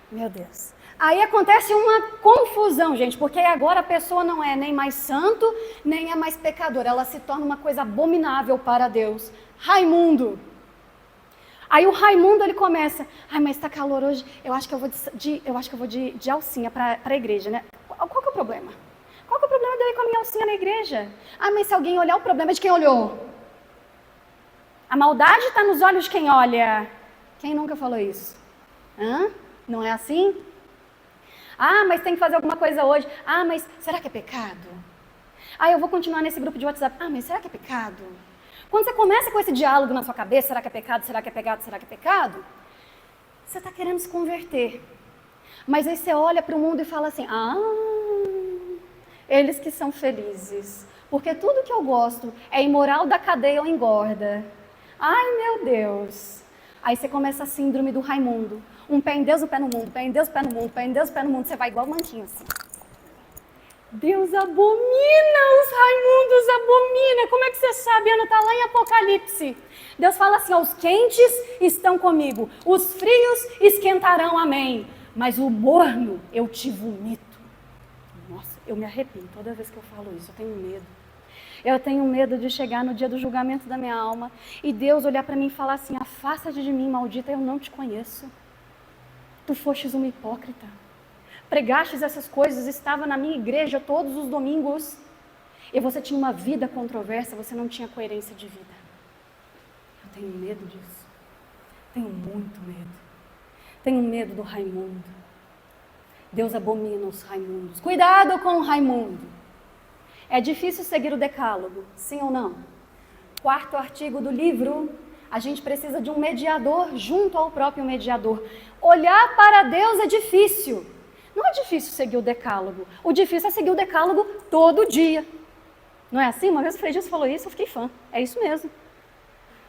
Meu Deus. Aí acontece uma confusão, gente, porque agora a pessoa não é nem mais santo, nem é mais pecador. Ela se torna uma coisa abominável para Deus. Raimundo. Aí o Raimundo, ele começa, mas tá calor hoje, eu acho que eu vou de alcinha para a igreja, né? Qual que é o problema? Qual que é o problema de eu ir com a minha alcinha na igreja? Mas se alguém olhar, o problema é de quem olhou. A maldade está nos olhos de quem olha. Quem nunca falou isso? Não é assim? Mas tem que fazer alguma coisa hoje. Mas será que é pecado? Eu vou continuar nesse grupo de WhatsApp. Mas será que é pecado? Quando você começa com esse diálogo na sua cabeça, será que é pecado, será que é pecado, será que é pecado? Você está querendo se converter. Mas aí você olha para o mundo e fala assim, eles que são felizes. Porque tudo que eu gosto é imoral da cadeia ou engorda. Ai, meu Deus. Aí você começa a síndrome do Raimundo. Um pé em Deus, um pé no mundo, pé em Deus, pé no mundo, pé em Deus, pé no mundo. Você vai igual mantinho assim. Deus abomina, os Raimundos abomina. Como é que você sabe? Ana, está lá em Apocalipse. Deus fala assim, os quentes estão comigo, os frios esquentarão, amém. Mas o morno eu te vomito. Nossa, eu me arrepio toda vez que eu falo isso, eu tenho medo. Eu tenho medo de chegar no dia do julgamento da minha alma e Deus olhar para mim e falar assim, afasta-te de mim, maldita, eu não te conheço. Tu fostes uma hipócrita. Pregastes essas coisas, estava na minha igreja todos os domingos e você tinha uma vida controversa, você não tinha coerência de vida. Eu tenho medo disso. Tenho muito medo. Tenho medo do Raimundo. Deus abomina os Raimundos. Cuidado com o Raimundo. É difícil seguir o decálogo, sim ou não? 4º artigo do livro, a gente precisa de um mediador junto ao próprio mediador. Olhar para Deus é difícil. Não é difícil seguir o decálogo. O difícil é seguir o decálogo todo dia. Não é assim? Uma vez o Frei Gilson falou isso, eu fiquei fã. É isso mesmo.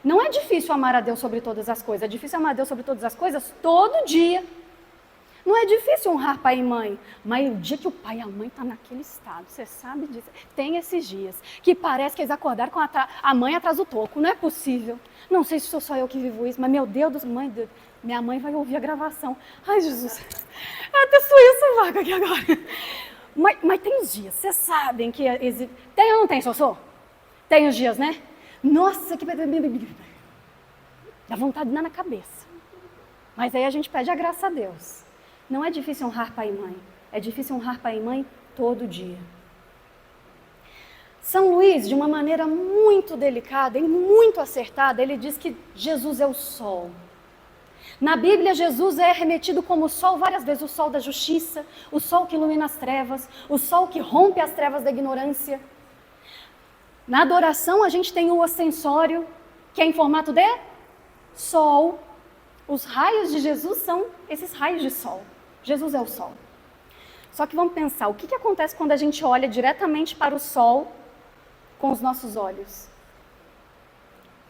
Não é difícil amar a Deus sobre todas as coisas. É difícil amar a Deus sobre todas as coisas todo dia. Não é difícil honrar pai e mãe. Mas o dia que o pai e a mãe estão naquele estado, você sabe disso. Tem esses dias que parece que eles acordaram com a mãe atrás do toco. Não é possível. Não sei se sou só eu que vivo isso, mas meu Deus do céu, minha mãe vai ouvir a gravação. Ai, Jesus. Eu até suei o sovaco aqui agora. Mas tem os dias, vocês sabem que... Tem ou não tem, Sossô? Tem os dias, né? Nossa, que... Dá vontade de dar na cabeça. Mas aí a gente pede a graça a Deus. Não é difícil honrar pai e mãe. É difícil honrar pai e mãe todo dia. São Luís, de uma maneira muito delicada e muito acertada, ele diz que Jesus é o sol. Na Bíblia, Jesus é remetido como o sol várias vezes. O sol da justiça, o sol que ilumina as trevas, o sol que rompe as trevas da ignorância. Na adoração, a gente tem o ostensório, que é em formato de sol. Os raios de Jesus são esses raios de sol. Jesus é o sol. Só que vamos pensar, o que acontece quando a gente olha diretamente para o sol com os nossos olhos?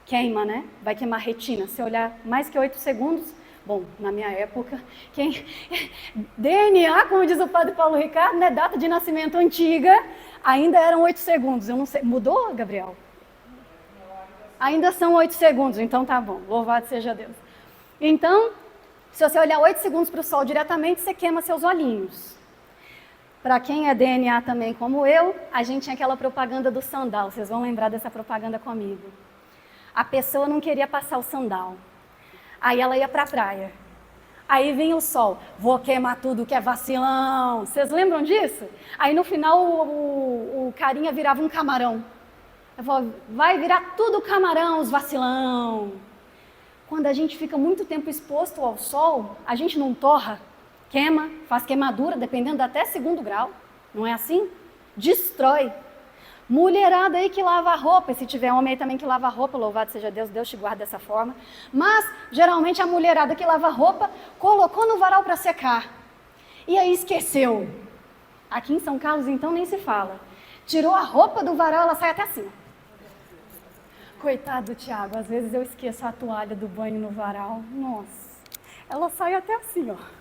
Queima, né? Vai queimar a retina. Se olhar mais que 8 segundos, bom, na minha época, DNA, como diz o padre Paulo Ricardo, né? Data de nascimento antiga, ainda eram 8 segundos. Eu não sei, mudou, Gabriel? Ainda são 8 segundos, então tá bom, louvado seja Deus. Então, se você olhar 8 segundos para o sol diretamente, você queima seus olhinhos. Para quem é DNA também como eu, a gente tinha aquela propaganda do sandal. Vocês vão lembrar dessa propaganda comigo. A pessoa não queria passar o sandal. Aí ela ia para a praia. Aí vinha o sol. Vou queimar tudo que é vacilão. Vocês lembram disso? Aí no final o carinha virava um camarão. Eu falo, vai virar tudo camarão, os vacilão. Quando a gente fica muito tempo exposto ao sol, a gente não torra, queima, faz queimadura, dependendo até 2º grau. Não é assim? Destrói. Mulherada aí que lava a roupa, e se tiver homem aí também que lava a roupa, louvado seja Deus, Deus te guarda dessa forma. Mas, geralmente, a mulherada que lava a roupa, colocou no varal para secar. E aí esqueceu. Aqui em São Carlos, então, nem se fala. Tirou a roupa do varal, ela sai até assim. Coitado do Tiago, às vezes eu esqueço a toalha do banho no varal. Nossa, ela sai até assim, ó.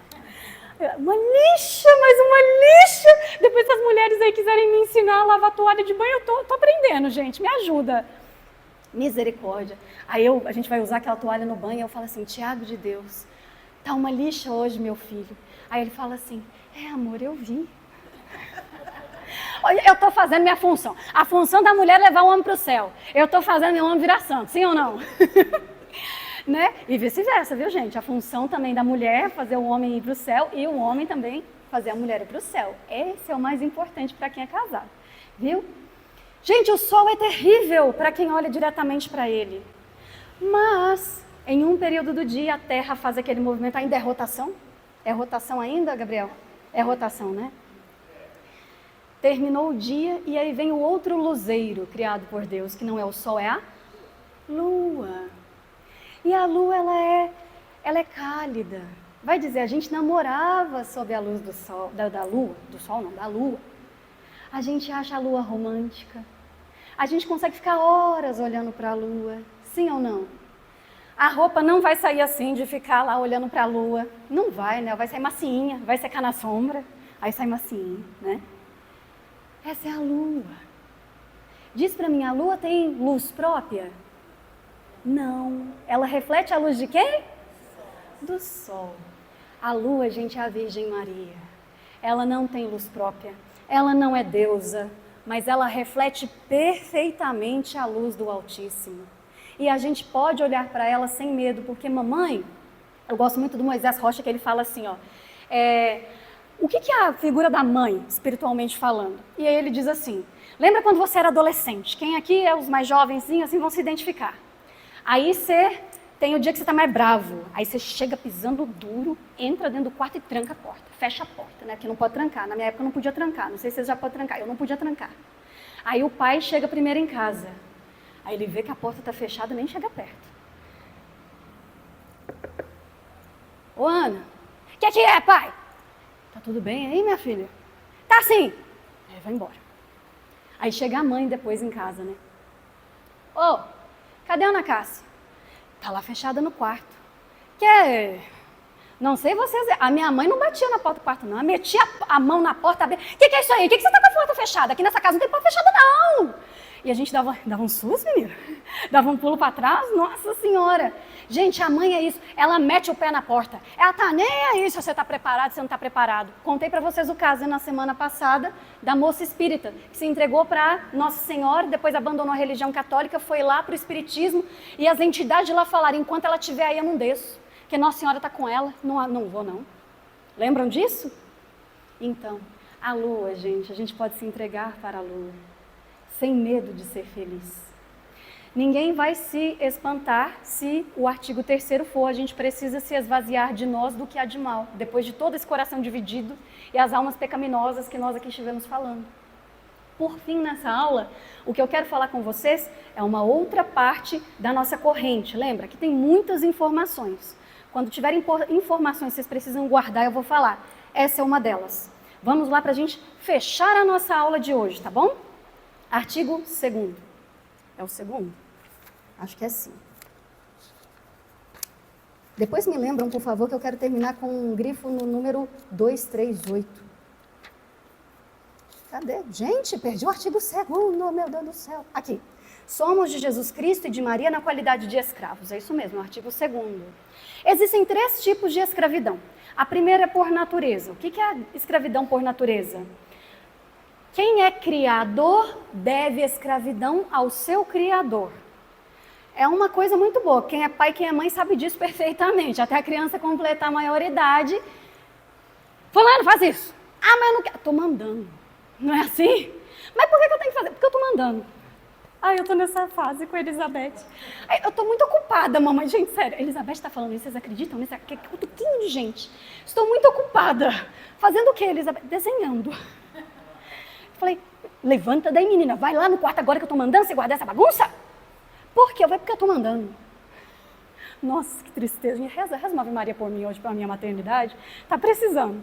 Uma lixa, mais uma lixa. Depois se as mulheres aí quiserem me ensinar a lavar toalha de banho, eu tô aprendendo, gente, me ajuda. Misericórdia. Aí a gente vai usar aquela toalha no banho e eu falo assim, Tiago de Deus, tá uma lixa hoje, meu filho. Aí ele fala assim, amor, eu vi. Eu estou fazendo minha função. A função da mulher é levar o homem para o céu. Eu estou fazendo meu homem virar santo, sim ou não? Né? E vice-versa, viu, gente? A função também da mulher é fazer o homem ir para o céu e o homem também fazer a mulher ir para o céu. Esse é o mais importante para quem é casado, viu? Gente, o sol é terrível para quem olha diretamente para ele. Mas, em um período do dia, a Terra faz aquele movimento. Ainda é rotação? É rotação ainda, Gabriel? É rotação, né? Terminou o dia e aí vem o outro luzeiro criado por Deus, que não é o sol, é a lua. E a lua, ela é cálida. Vai dizer, a gente namorava sob a luz do sol, da lua, do sol não, da lua. A gente acha a lua romântica. A gente consegue ficar horas olhando para a lua, sim ou não? A roupa não vai sair assim, de ficar lá olhando para a lua. Não vai, né? Vai sair macinha, vai secar na sombra, aí sai macinha, né? Essa é a lua. Diz para mim, a lua tem luz própria? Não. Ela reflete a luz de quem? Do sol. A lua, gente, é a Virgem Maria. Ela não tem luz própria. Ela não é deusa, mas ela reflete perfeitamente a luz do Altíssimo. E a gente pode olhar para ela sem medo, porque mamãe, eu gosto muito do Moisés Rocha, que ele fala assim, ó, o que é a figura da mãe, espiritualmente falando? E aí ele diz assim, lembra quando você era adolescente? Quem aqui os mais jovenzinhos assim vão se identificar. Aí você tem o dia que você está mais bravo, aí você chega pisando duro, entra dentro do quarto e tranca a porta, fecha a porta, né? Porque não pode trancar, na minha época não podia trancar, não sei se vocês já podem trancar, eu não podia trancar. Aí o pai chega primeiro em casa, aí ele vê que a porta está fechada e nem chega perto. Ô Ana, o que é, pai? Tá tudo bem aí, minha filha? Tá sim. Aí vai embora. Aí chega a mãe depois em casa, né? Ô, cadê a Ana Cássia? Tá lá fechada no quarto. Não sei vocês, a minha mãe não batia na porta do quarto, não. Ela metia a mão na porta. O que é isso aí? O que você tá com a porta fechada? Aqui nessa casa não tem porta fechada, não. E a gente dava um susto, menina. Dava um pulo para trás. Nossa Senhora. Gente, a mãe é isso. Ela mete o pé na porta. Ela tá nem aí se você tá preparado, se você não tá preparado. Contei para vocês o caso na semana passada da moça espírita, que se entregou para Nossa Senhora, depois abandonou a religião católica, foi lá para o espiritismo, e as entidades de lá falaram, enquanto ela estiver aí eu não desço. Porque Nossa Senhora está com ela, não vou não. Lembram disso? Então, a lua, gente, a gente pode se entregar para a lua, sem medo de ser feliz. Ninguém vai se espantar se o artigo 3º for, a gente precisa se esvaziar de nós do que há de mal, depois de todo esse coração dividido e as almas pecaminosas que nós aqui estivemos falando. Por fim, nessa aula, o que eu quero falar com vocês é uma outra parte da nossa corrente. Lembra que tem muitas informações. Quando tiverem informações que vocês precisam guardar, eu vou falar. Essa é uma delas. Vamos lá para a gente fechar a nossa aula de hoje, tá bom? Artigo 2º. É o 2º? Acho que é sim. Depois me lembram, por favor, que eu quero terminar com um grifo no número 238. Cadê? Gente, perdi o artigo 2º, meu Deus do céu. Aqui. Somos de Jesus Cristo e de Maria na qualidade de escravos. É isso mesmo, artigo 2º. Existem 3 tipos de escravidão. A primeira é por natureza. O que é a escravidão por natureza? Quem é criador deve escravidão ao seu criador. É uma coisa muito boa. Quem é pai, quem é mãe sabe disso perfeitamente. Até a criança completar a maioridade. Fulano, faz isso. Ah, mas eu não quero. Estou mandando. Não é assim? Mas por que eu tenho que fazer? Porque eu estou mandando. Eu estou nessa fase com a Elizabeth. Eu estou muito ocupada, mamãe. Gente, sério, Elizabeth está falando isso, vocês acreditam nisso? Que um pouquinho de gente. Estou muito ocupada. Fazendo o quê, Elizabeth? Desenhando. Falei, levanta daí, menina. Vai lá no quarto agora que eu estou mandando você guardar essa bagunça. Por quê? Porque eu estou mandando. Nossa, que tristeza. Reza uma Ave Maria por mim hoje, para a minha maternidade. Está precisando.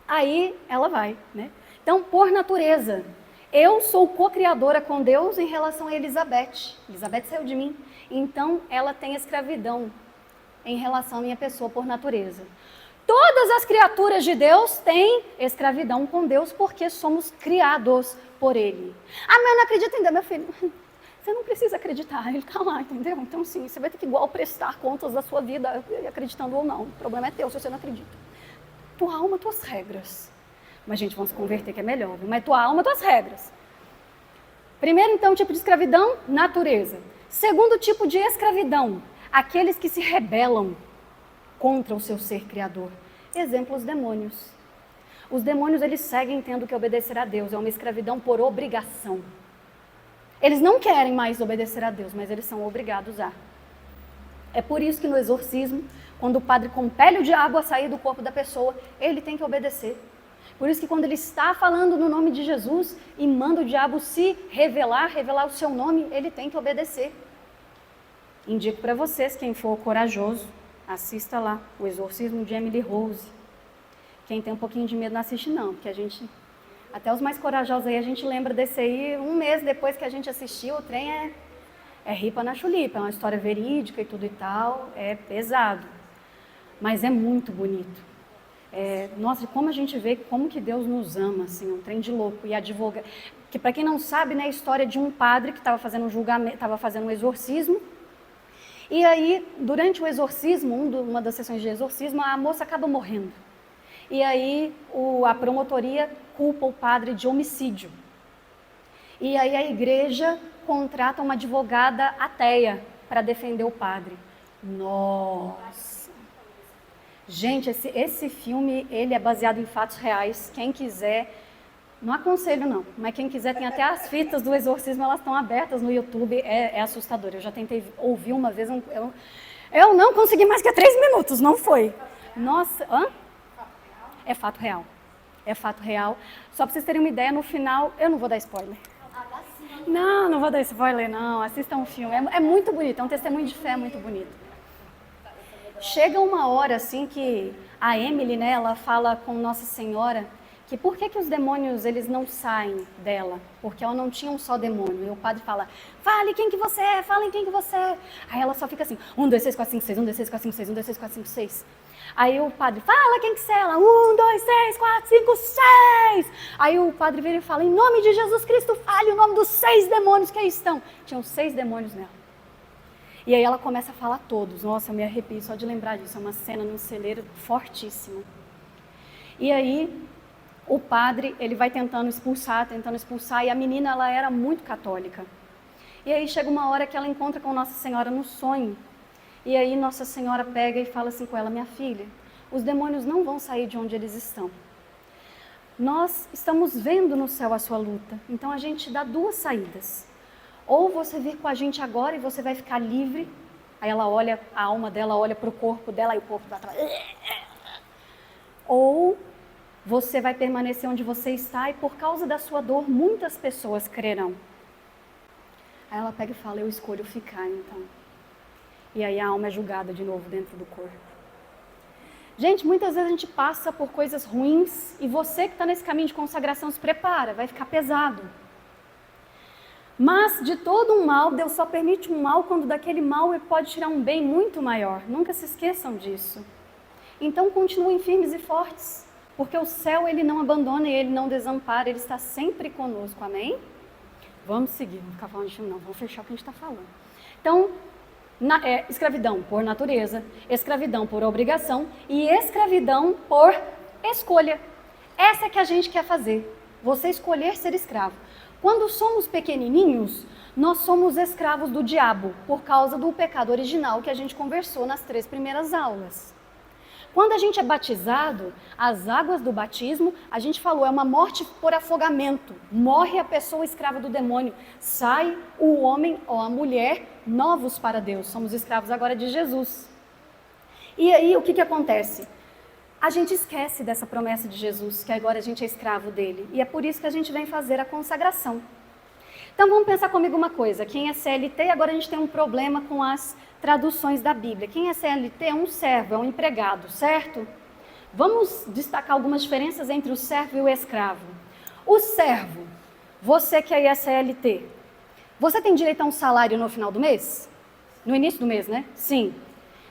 Aí ela vai, né? Então, por natureza, eu sou co-criadora com Deus em relação a Elizabeth. Elizabeth saiu de mim. Então, ela tem escravidão em relação à minha pessoa por natureza. Todas as criaturas de Deus têm escravidão com Deus porque somos criados por Ele. Ah, mas eu não acredito em Deus, meu filho. Você não precisa acreditar, Ele está lá, entendeu? Então, sim, você vai ter que igual prestar contas da sua vida, acreditando ou não. O problema é teu se você não acredita. Tua alma, tuas regras. Mas, gente, vamos se converter que é melhor, viu? Mas tua alma, tuas regras. Primeiro, então, tipo de escravidão, natureza. Segundo tipo de escravidão, aqueles que se rebelam contra o seu ser criador. Exemplo, os demônios. Os demônios, eles seguem tendo que obedecer a Deus. É uma escravidão por obrigação. Eles não querem mais obedecer a Deus, mas eles são obrigados a. É por isso que no exorcismo, quando o padre compele o diabo a sair do corpo da pessoa, ele tem que obedecer. Por isso que quando ele está falando no nome de Jesus e manda o diabo se revelar o seu nome, ele tem que obedecer. Indico para vocês, quem for corajoso, assista lá, o Exorcismo de Emily Rose. Quem tem um pouquinho de medo não assiste não, porque a gente, até os mais corajosos aí, a gente lembra desse aí, um mês depois que a gente assistiu, o trem é ripa na chulipa, é uma história verídica e tudo e tal, é pesado, mas é muito bonito. Nossa, como a gente vê como que Deus nos ama, assim, um trem de louco. E advoga, que para quem não sabe, né, a história de um padre que estava fazendo um julgamento, estava fazendo um exorcismo. E aí, durante o exorcismo, uma das sessões de exorcismo, a moça acaba morrendo. E aí a promotoria culpa o padre de homicídio. E aí a igreja contrata uma advogada ateia para defender o padre. Nossa! Gente, esse filme, ele é baseado em fatos reais. Quem quiser, não aconselho não, mas quem quiser, tem até as fitas do exorcismo, elas estão abertas no YouTube, é assustador. Eu já tentei ouvir uma vez, eu não consegui mais que 3 minutos, não foi. Nossa, é fato real. É fato real. Só para vocês terem uma ideia, no final, eu não vou dar spoiler. Não vou dar spoiler não, assistam o filme, é muito bonito, é um testemunho de fé muito bonito. Chega uma hora assim que a Emily, né, ela fala com Nossa Senhora que por que os demônios eles não saem dela? Porque ela não tinha um só demônio. E o padre fala, fale quem que você é, fale quem que você é. Aí ela só fica assim, 1, 2, 3, 4, 5, 6, 1, 2, 3, 4, 5, 6, 1, 2, 3, 4, 5, 6. Aí o padre, fala quem que você é? Ela, 1, 2, 3, 4, 5, 6. Aí o padre vira e fala, em nome de Jesus Cristo, fale o nome dos 6 demônios que aí estão. Tinham 6 demônios nela. E aí ela começa a falar todos. Nossa, eu me arrepio só de lembrar disso. É uma cena num celeiro fortíssima. E aí o padre, ele vai tentando expulsar, e a menina, ela era muito católica. E aí chega uma hora que ela encontra com Nossa Senhora no sonho. E aí Nossa Senhora pega e fala assim com ela, minha filha, os demônios não vão sair de onde eles estão. Nós estamos vendo no céu a sua luta, então a gente dá 2 saídas. Ou você vir com a gente agora e você vai ficar livre. Aí ela olha, a alma dela olha para o corpo dela e o corpo vai atrás. Ou você vai permanecer onde você está e por causa da sua dor muitas pessoas crerão. Aí ela pega e fala, eu escolho ficar então. E aí a alma é julgada de novo dentro do corpo. Gente, muitas vezes a gente passa por coisas ruins e você que está nesse caminho de consagração se prepara, vai ficar pesado. Mas de todo um mal, Deus só permite um mal quando daquele mal ele pode tirar um bem muito maior. Nunca se esqueçam disso. Então continuem firmes e fortes. Porque o céu, ele não abandona e ele não desampara, ele está sempre conosco, amém? Vamos seguir, não ficar falando de filme não, vamos fechar o que a gente está falando. Então, escravidão por natureza, escravidão por obrigação e escravidão por escolha. Essa é que a gente quer fazer, você escolher ser escravo. Quando somos pequenininhos, nós somos escravos do diabo, por causa do pecado original que a gente conversou nas 3 primeiras aulas. Quando a gente é batizado, as águas do batismo, a gente falou, é uma morte por afogamento. Morre a pessoa escrava do demônio. Sai o homem ou a mulher novos para Deus. Somos escravos agora de Jesus. E aí, o que acontece? A gente esquece dessa promessa de Jesus, que agora a gente é escravo dele. E é por isso que a gente vem fazer a consagração. Então, vamos pensar comigo uma coisa. Quem é CLT, agora a gente tem um problema com as traduções da Bíblia. Quem é CLT é um servo, é um empregado, certo? Vamos destacar algumas diferenças entre o servo e o escravo. O servo, você que aí é CLT, você tem direito a um salário no final do mês? No início do mês, né? Sim.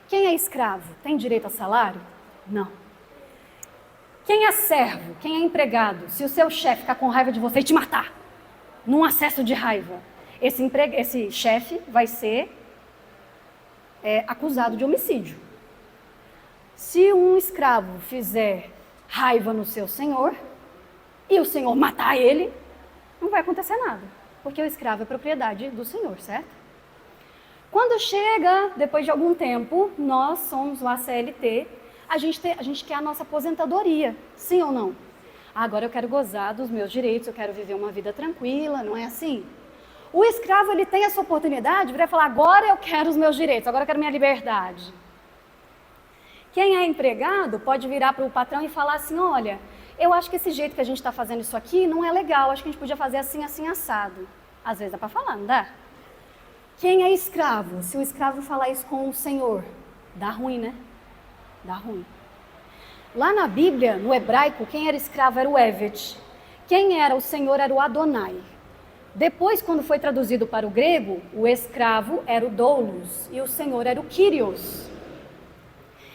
Quem é escravo, tem direito a salário? Não. Quem é servo, quem é empregado, se o seu chefe ficar com raiva de você e te matar, num acesso de raiva, esse chefe vai ser acusado de homicídio. Se um escravo fizer raiva no seu senhor e o senhor matar ele, não vai acontecer nada, porque o escravo é propriedade do senhor, certo? Quando chega, depois de algum tempo, nós somos o ACLT, a gente quer a nossa aposentadoria, sim ou não? Agora eu quero gozar dos meus direitos, eu quero viver uma vida tranquila, não é assim? O escravo, ele tem essa oportunidade de falar, agora eu quero os meus direitos, agora eu quero minha liberdade. Quem é empregado pode virar para o patrão e falar assim, olha, eu acho que esse jeito que a gente está fazendo isso aqui não é legal, acho que a gente podia fazer assim, assim, assado. Às vezes dá para falar, não dá? Quem é escravo, se o escravo falar isso com o senhor, dá ruim, né? Dá ruim. Lá na Bíblia, no hebraico, quem era escravo era o Evet. Quem era o senhor era o Adonai. Depois, quando foi traduzido para o grego, o escravo era o doulos e o senhor era o Kyrios.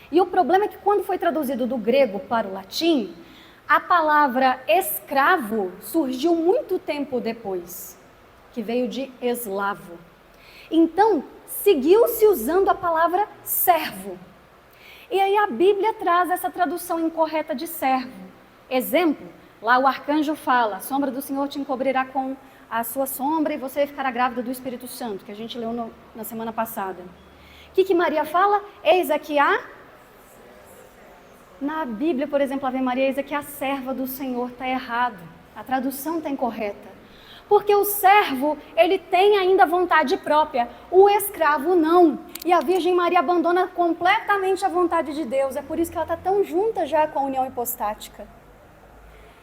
E o problema é que quando foi traduzido do grego para o latim, a palavra escravo surgiu muito tempo depois, que veio de eslavo. Então, seguiu-se usando a palavra servo. E aí a Bíblia traz essa tradução incorreta de servo. Exemplo, lá o arcanjo fala, a sombra do Senhor te encobrirá com a sua sombra e você ficará grávida do Espírito Santo, que a gente leu na semana passada. O que Maria fala? Eis aqui Na Bíblia, por exemplo, Ave Maria, eis aqui a serva do Senhor, está errado. A tradução está incorreta. Porque o servo, ele tem ainda vontade própria, o escravo não. E a Virgem Maria abandona completamente a vontade de Deus. É por isso que ela está tão junta já com a união hipostática.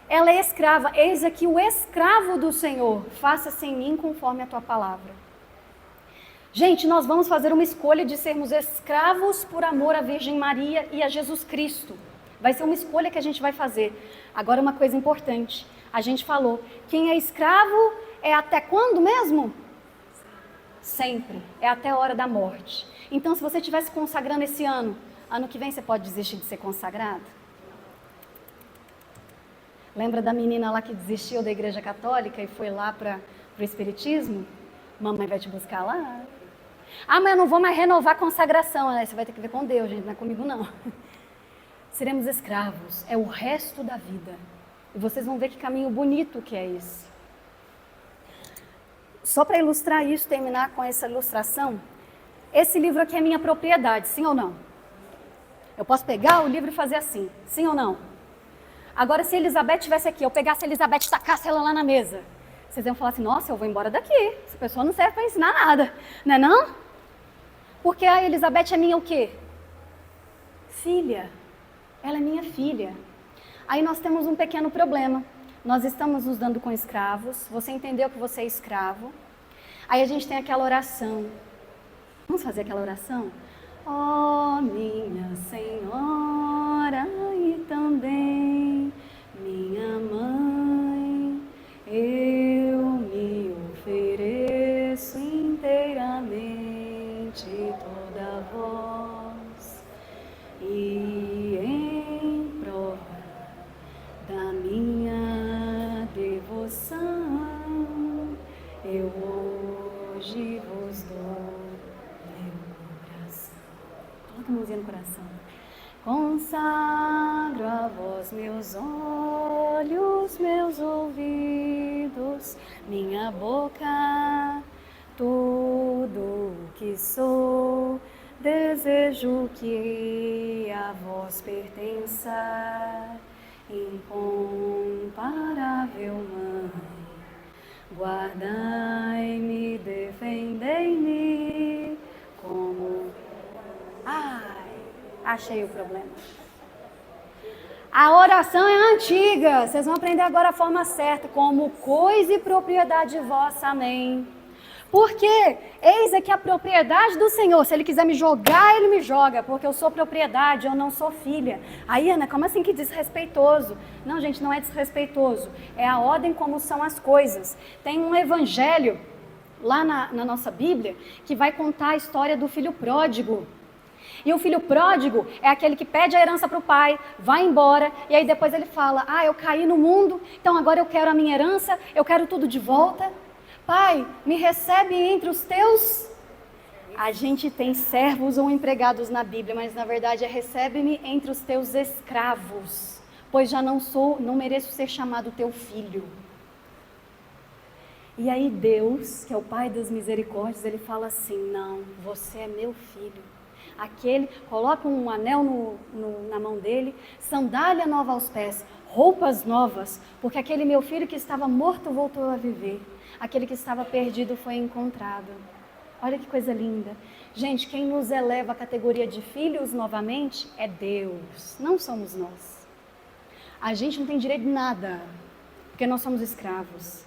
Ela é escrava. Eis aqui o escravo do Senhor. Faça-se em mim conforme a tua palavra. Gente, nós vamos fazer uma escolha de sermos escravos por amor à Virgem Maria e a Jesus Cristo. Vai ser uma escolha que a gente vai fazer. Agora, uma coisa importante. A gente falou, quem é escravo é até quando mesmo? Sempre. É até a hora da morte. Então, se você estiver se consagrando esse ano, ano que vem você pode desistir de ser consagrado? Lembra da menina lá que desistiu da igreja católica e foi lá para o espiritismo? Mamãe vai te buscar lá. Ah, mas eu não vou mais renovar a consagração. Aí você vai ter que ver com Deus, gente, não é comigo não. Seremos escravos, é o resto da vida. E vocês vão ver que caminho bonito que é esse. Só para ilustrar isso, terminar com essa ilustração, esse livro aqui é minha propriedade, sim ou não? Eu posso pegar o livro e fazer assim, sim ou não? Agora, se a Elizabeth estivesse aqui, eu pegasse a Elizabeth e tacasse ela lá na mesa, vocês iam falar assim, nossa, eu vou embora daqui, essa pessoa não serve para ensinar nada, não é não? Porque a Elizabeth é minha o quê? Filha. Ela é minha filha. Aí nós temos um pequeno problema. Nós estamos nos dando com escravos. Você entendeu que você é escravo. Aí a gente tem aquela oração. Vamos fazer aquela oração? Ó minha Senhora e também minha mãe, eu me ofereço inteiramente toda a vós e em prova da minha devoção, eu hoje vos dou meu coração. Coloca a mãozinha no coração. Consagro a vós meus olhos, meus ouvidos, minha boca, tudo o que sou. Desejo que a vós pertença, incomparável Mãe. Guardai-me, defendei-me, como... Ai, achei o problema. A oração é antiga, vocês vão aprender agora a forma certa, como coisa e propriedade vossa, amém. Porque eis aqui a propriedade do Senhor. Se Ele quiser me jogar, Ele me joga, porque eu sou propriedade, eu não sou filha. Aí, Ana, como assim que desrespeitoso? Não, gente, não é desrespeitoso. É a ordem como são as coisas. Tem um evangelho lá na nossa Bíblia que vai contar a história do filho pródigo. E o filho pródigo é aquele que pede a herança para o pai, vai embora, e aí depois ele fala, eu caí no mundo, então agora eu quero a minha herança, eu quero tudo de volta. Pai, me recebe entre os teus... A gente tem servos ou empregados na Bíblia, mas na verdade é recebe-me entre os teus escravos, pois já não mereço ser chamado teu filho. E aí Deus, que é o Pai das misericórdias, Ele fala assim, não, você é meu filho. Aquele, coloca um anel na mão dele, sandália nova aos pés, roupas novas, porque aquele meu filho que estava morto voltou a viver. Aquele que estava perdido foi encontrado. Olha que coisa linda. Gente, quem nos eleva à categoria de filhos novamente é Deus, não somos nós. A gente não tem direito de nada, porque nós somos escravos.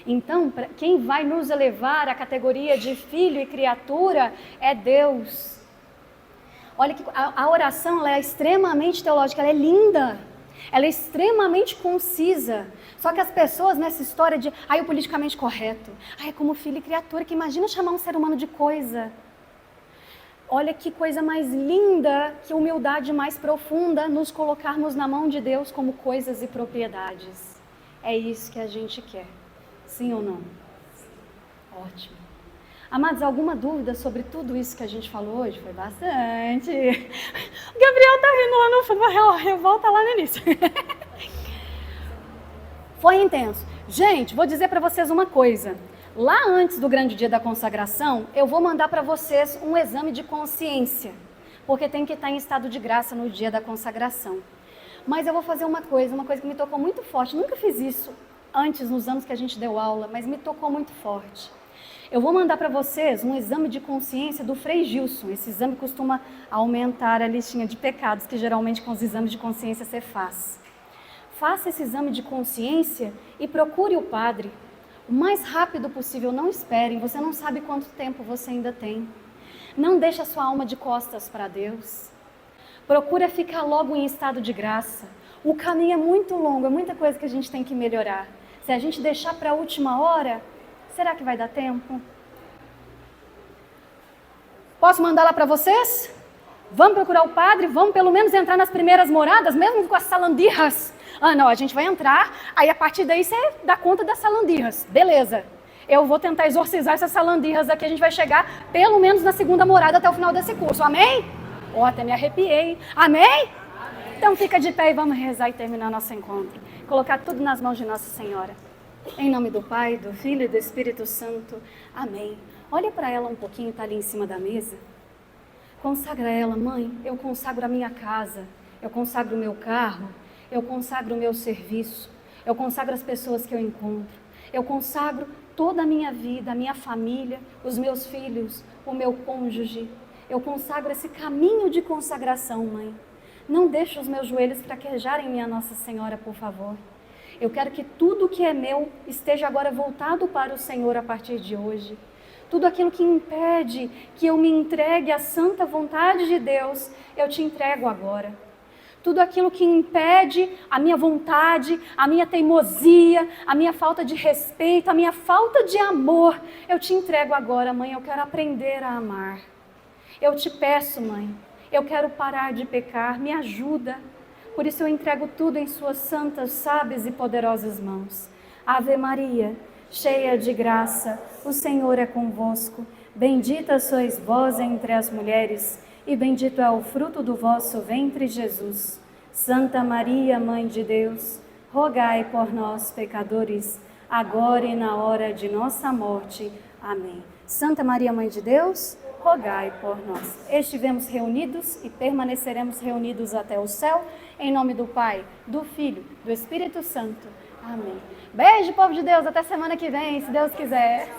Então, quem vai nos elevar à categoria de filho e criatura é Deus. Olha que a oração ela é extremamente teológica, ela é linda. Ela é extremamente concisa. Só que as pessoas nessa história de, o politicamente correto, é como filho e criatura, que imagina chamar um ser humano de coisa. Olha que coisa mais linda, que humildade mais profunda, nos colocarmos na mão de Deus como coisas e propriedades. É isso que a gente quer. Sim ou não? Ótimo. Amados, alguma dúvida sobre tudo isso que a gente falou hoje? Foi bastante. O Gabriel tá rindo lá no fundo, revolta lá no início. Foi intenso. Gente, vou dizer para vocês uma coisa. Lá antes do grande dia da consagração, eu vou mandar para vocês um exame de consciência, porque tem que estar em estado de graça no dia da consagração. Mas eu vou fazer uma coisa que me tocou muito forte. Nunca fiz isso antes, nos anos que a gente deu aula, mas me tocou muito forte. Eu vou mandar para vocês um exame de consciência do Frei Gilson. Esse exame costuma aumentar a listinha de pecados que geralmente com os exames de consciência você faz. Faça esse exame de consciência e procure o padre. O mais rápido possível, não esperem, você não sabe quanto tempo você ainda tem. Não deixe a sua alma de costas para Deus. Procura ficar logo em estado de graça. O caminho é muito longo, é muita coisa que a gente tem que melhorar. Se a gente deixar para a última hora, será que vai dar tempo? Posso mandar lá para vocês? Vamos procurar o padre? Vamos pelo menos entrar nas primeiras moradas, mesmo com as salandirras? Ah, não, a gente vai entrar, aí a partir daí você dá conta das salandirras. Beleza. Eu vou tentar exorcizar essas salandirras aqui, a gente vai chegar pelo menos na segunda morada até o final desse curso. Amém? Oh, até me arrepiei. Amém? Então fica de pé e vamos rezar e terminar nosso encontro. Colocar tudo nas mãos de Nossa Senhora. Em nome do Pai, do Filho e do Espírito Santo. Amém. Olha para ela um pouquinho, está ali em cima da mesa. Consagra ela, mãe. Eu consagro a minha casa. Eu consagro o meu carro. Eu consagro o meu serviço. Eu consagro as pessoas que eu encontro. Eu consagro toda a minha vida, a minha família, os meus filhos, o meu cônjuge. Eu consagro esse caminho de consagração, mãe. Não deixe os meus joelhos fraquejarem, minha Nossa Senhora, por favor. Eu quero que tudo que é meu esteja agora voltado para o Senhor a partir de hoje. Tudo aquilo que impede que eu me entregue à santa vontade de Deus, eu te entrego agora. Tudo aquilo que impede a minha vontade, a minha teimosia, a minha falta de respeito, a minha falta de amor, eu te entrego agora, mãe. Eu quero aprender a amar. Eu te peço, mãe, eu quero parar de pecar, me ajuda. Por isso eu entrego tudo em suas santas, sábias e poderosas mãos. Ave Maria, cheia de graça, o Senhor é convosco. Bendita sois vós entre as mulheres, e bendito é o fruto do vosso ventre, Jesus. Santa Maria, Mãe de Deus, rogai por nós, pecadores, agora e na hora de nossa morte. Amém. Santa Maria, Mãe de Deus, rogai por nós. Estivemos reunidos e permaneceremos reunidos até o céu, em nome do Pai, do Filho, do Espírito Santo. Amém. Beijo, povo de Deus, até semana que vem, se Deus quiser.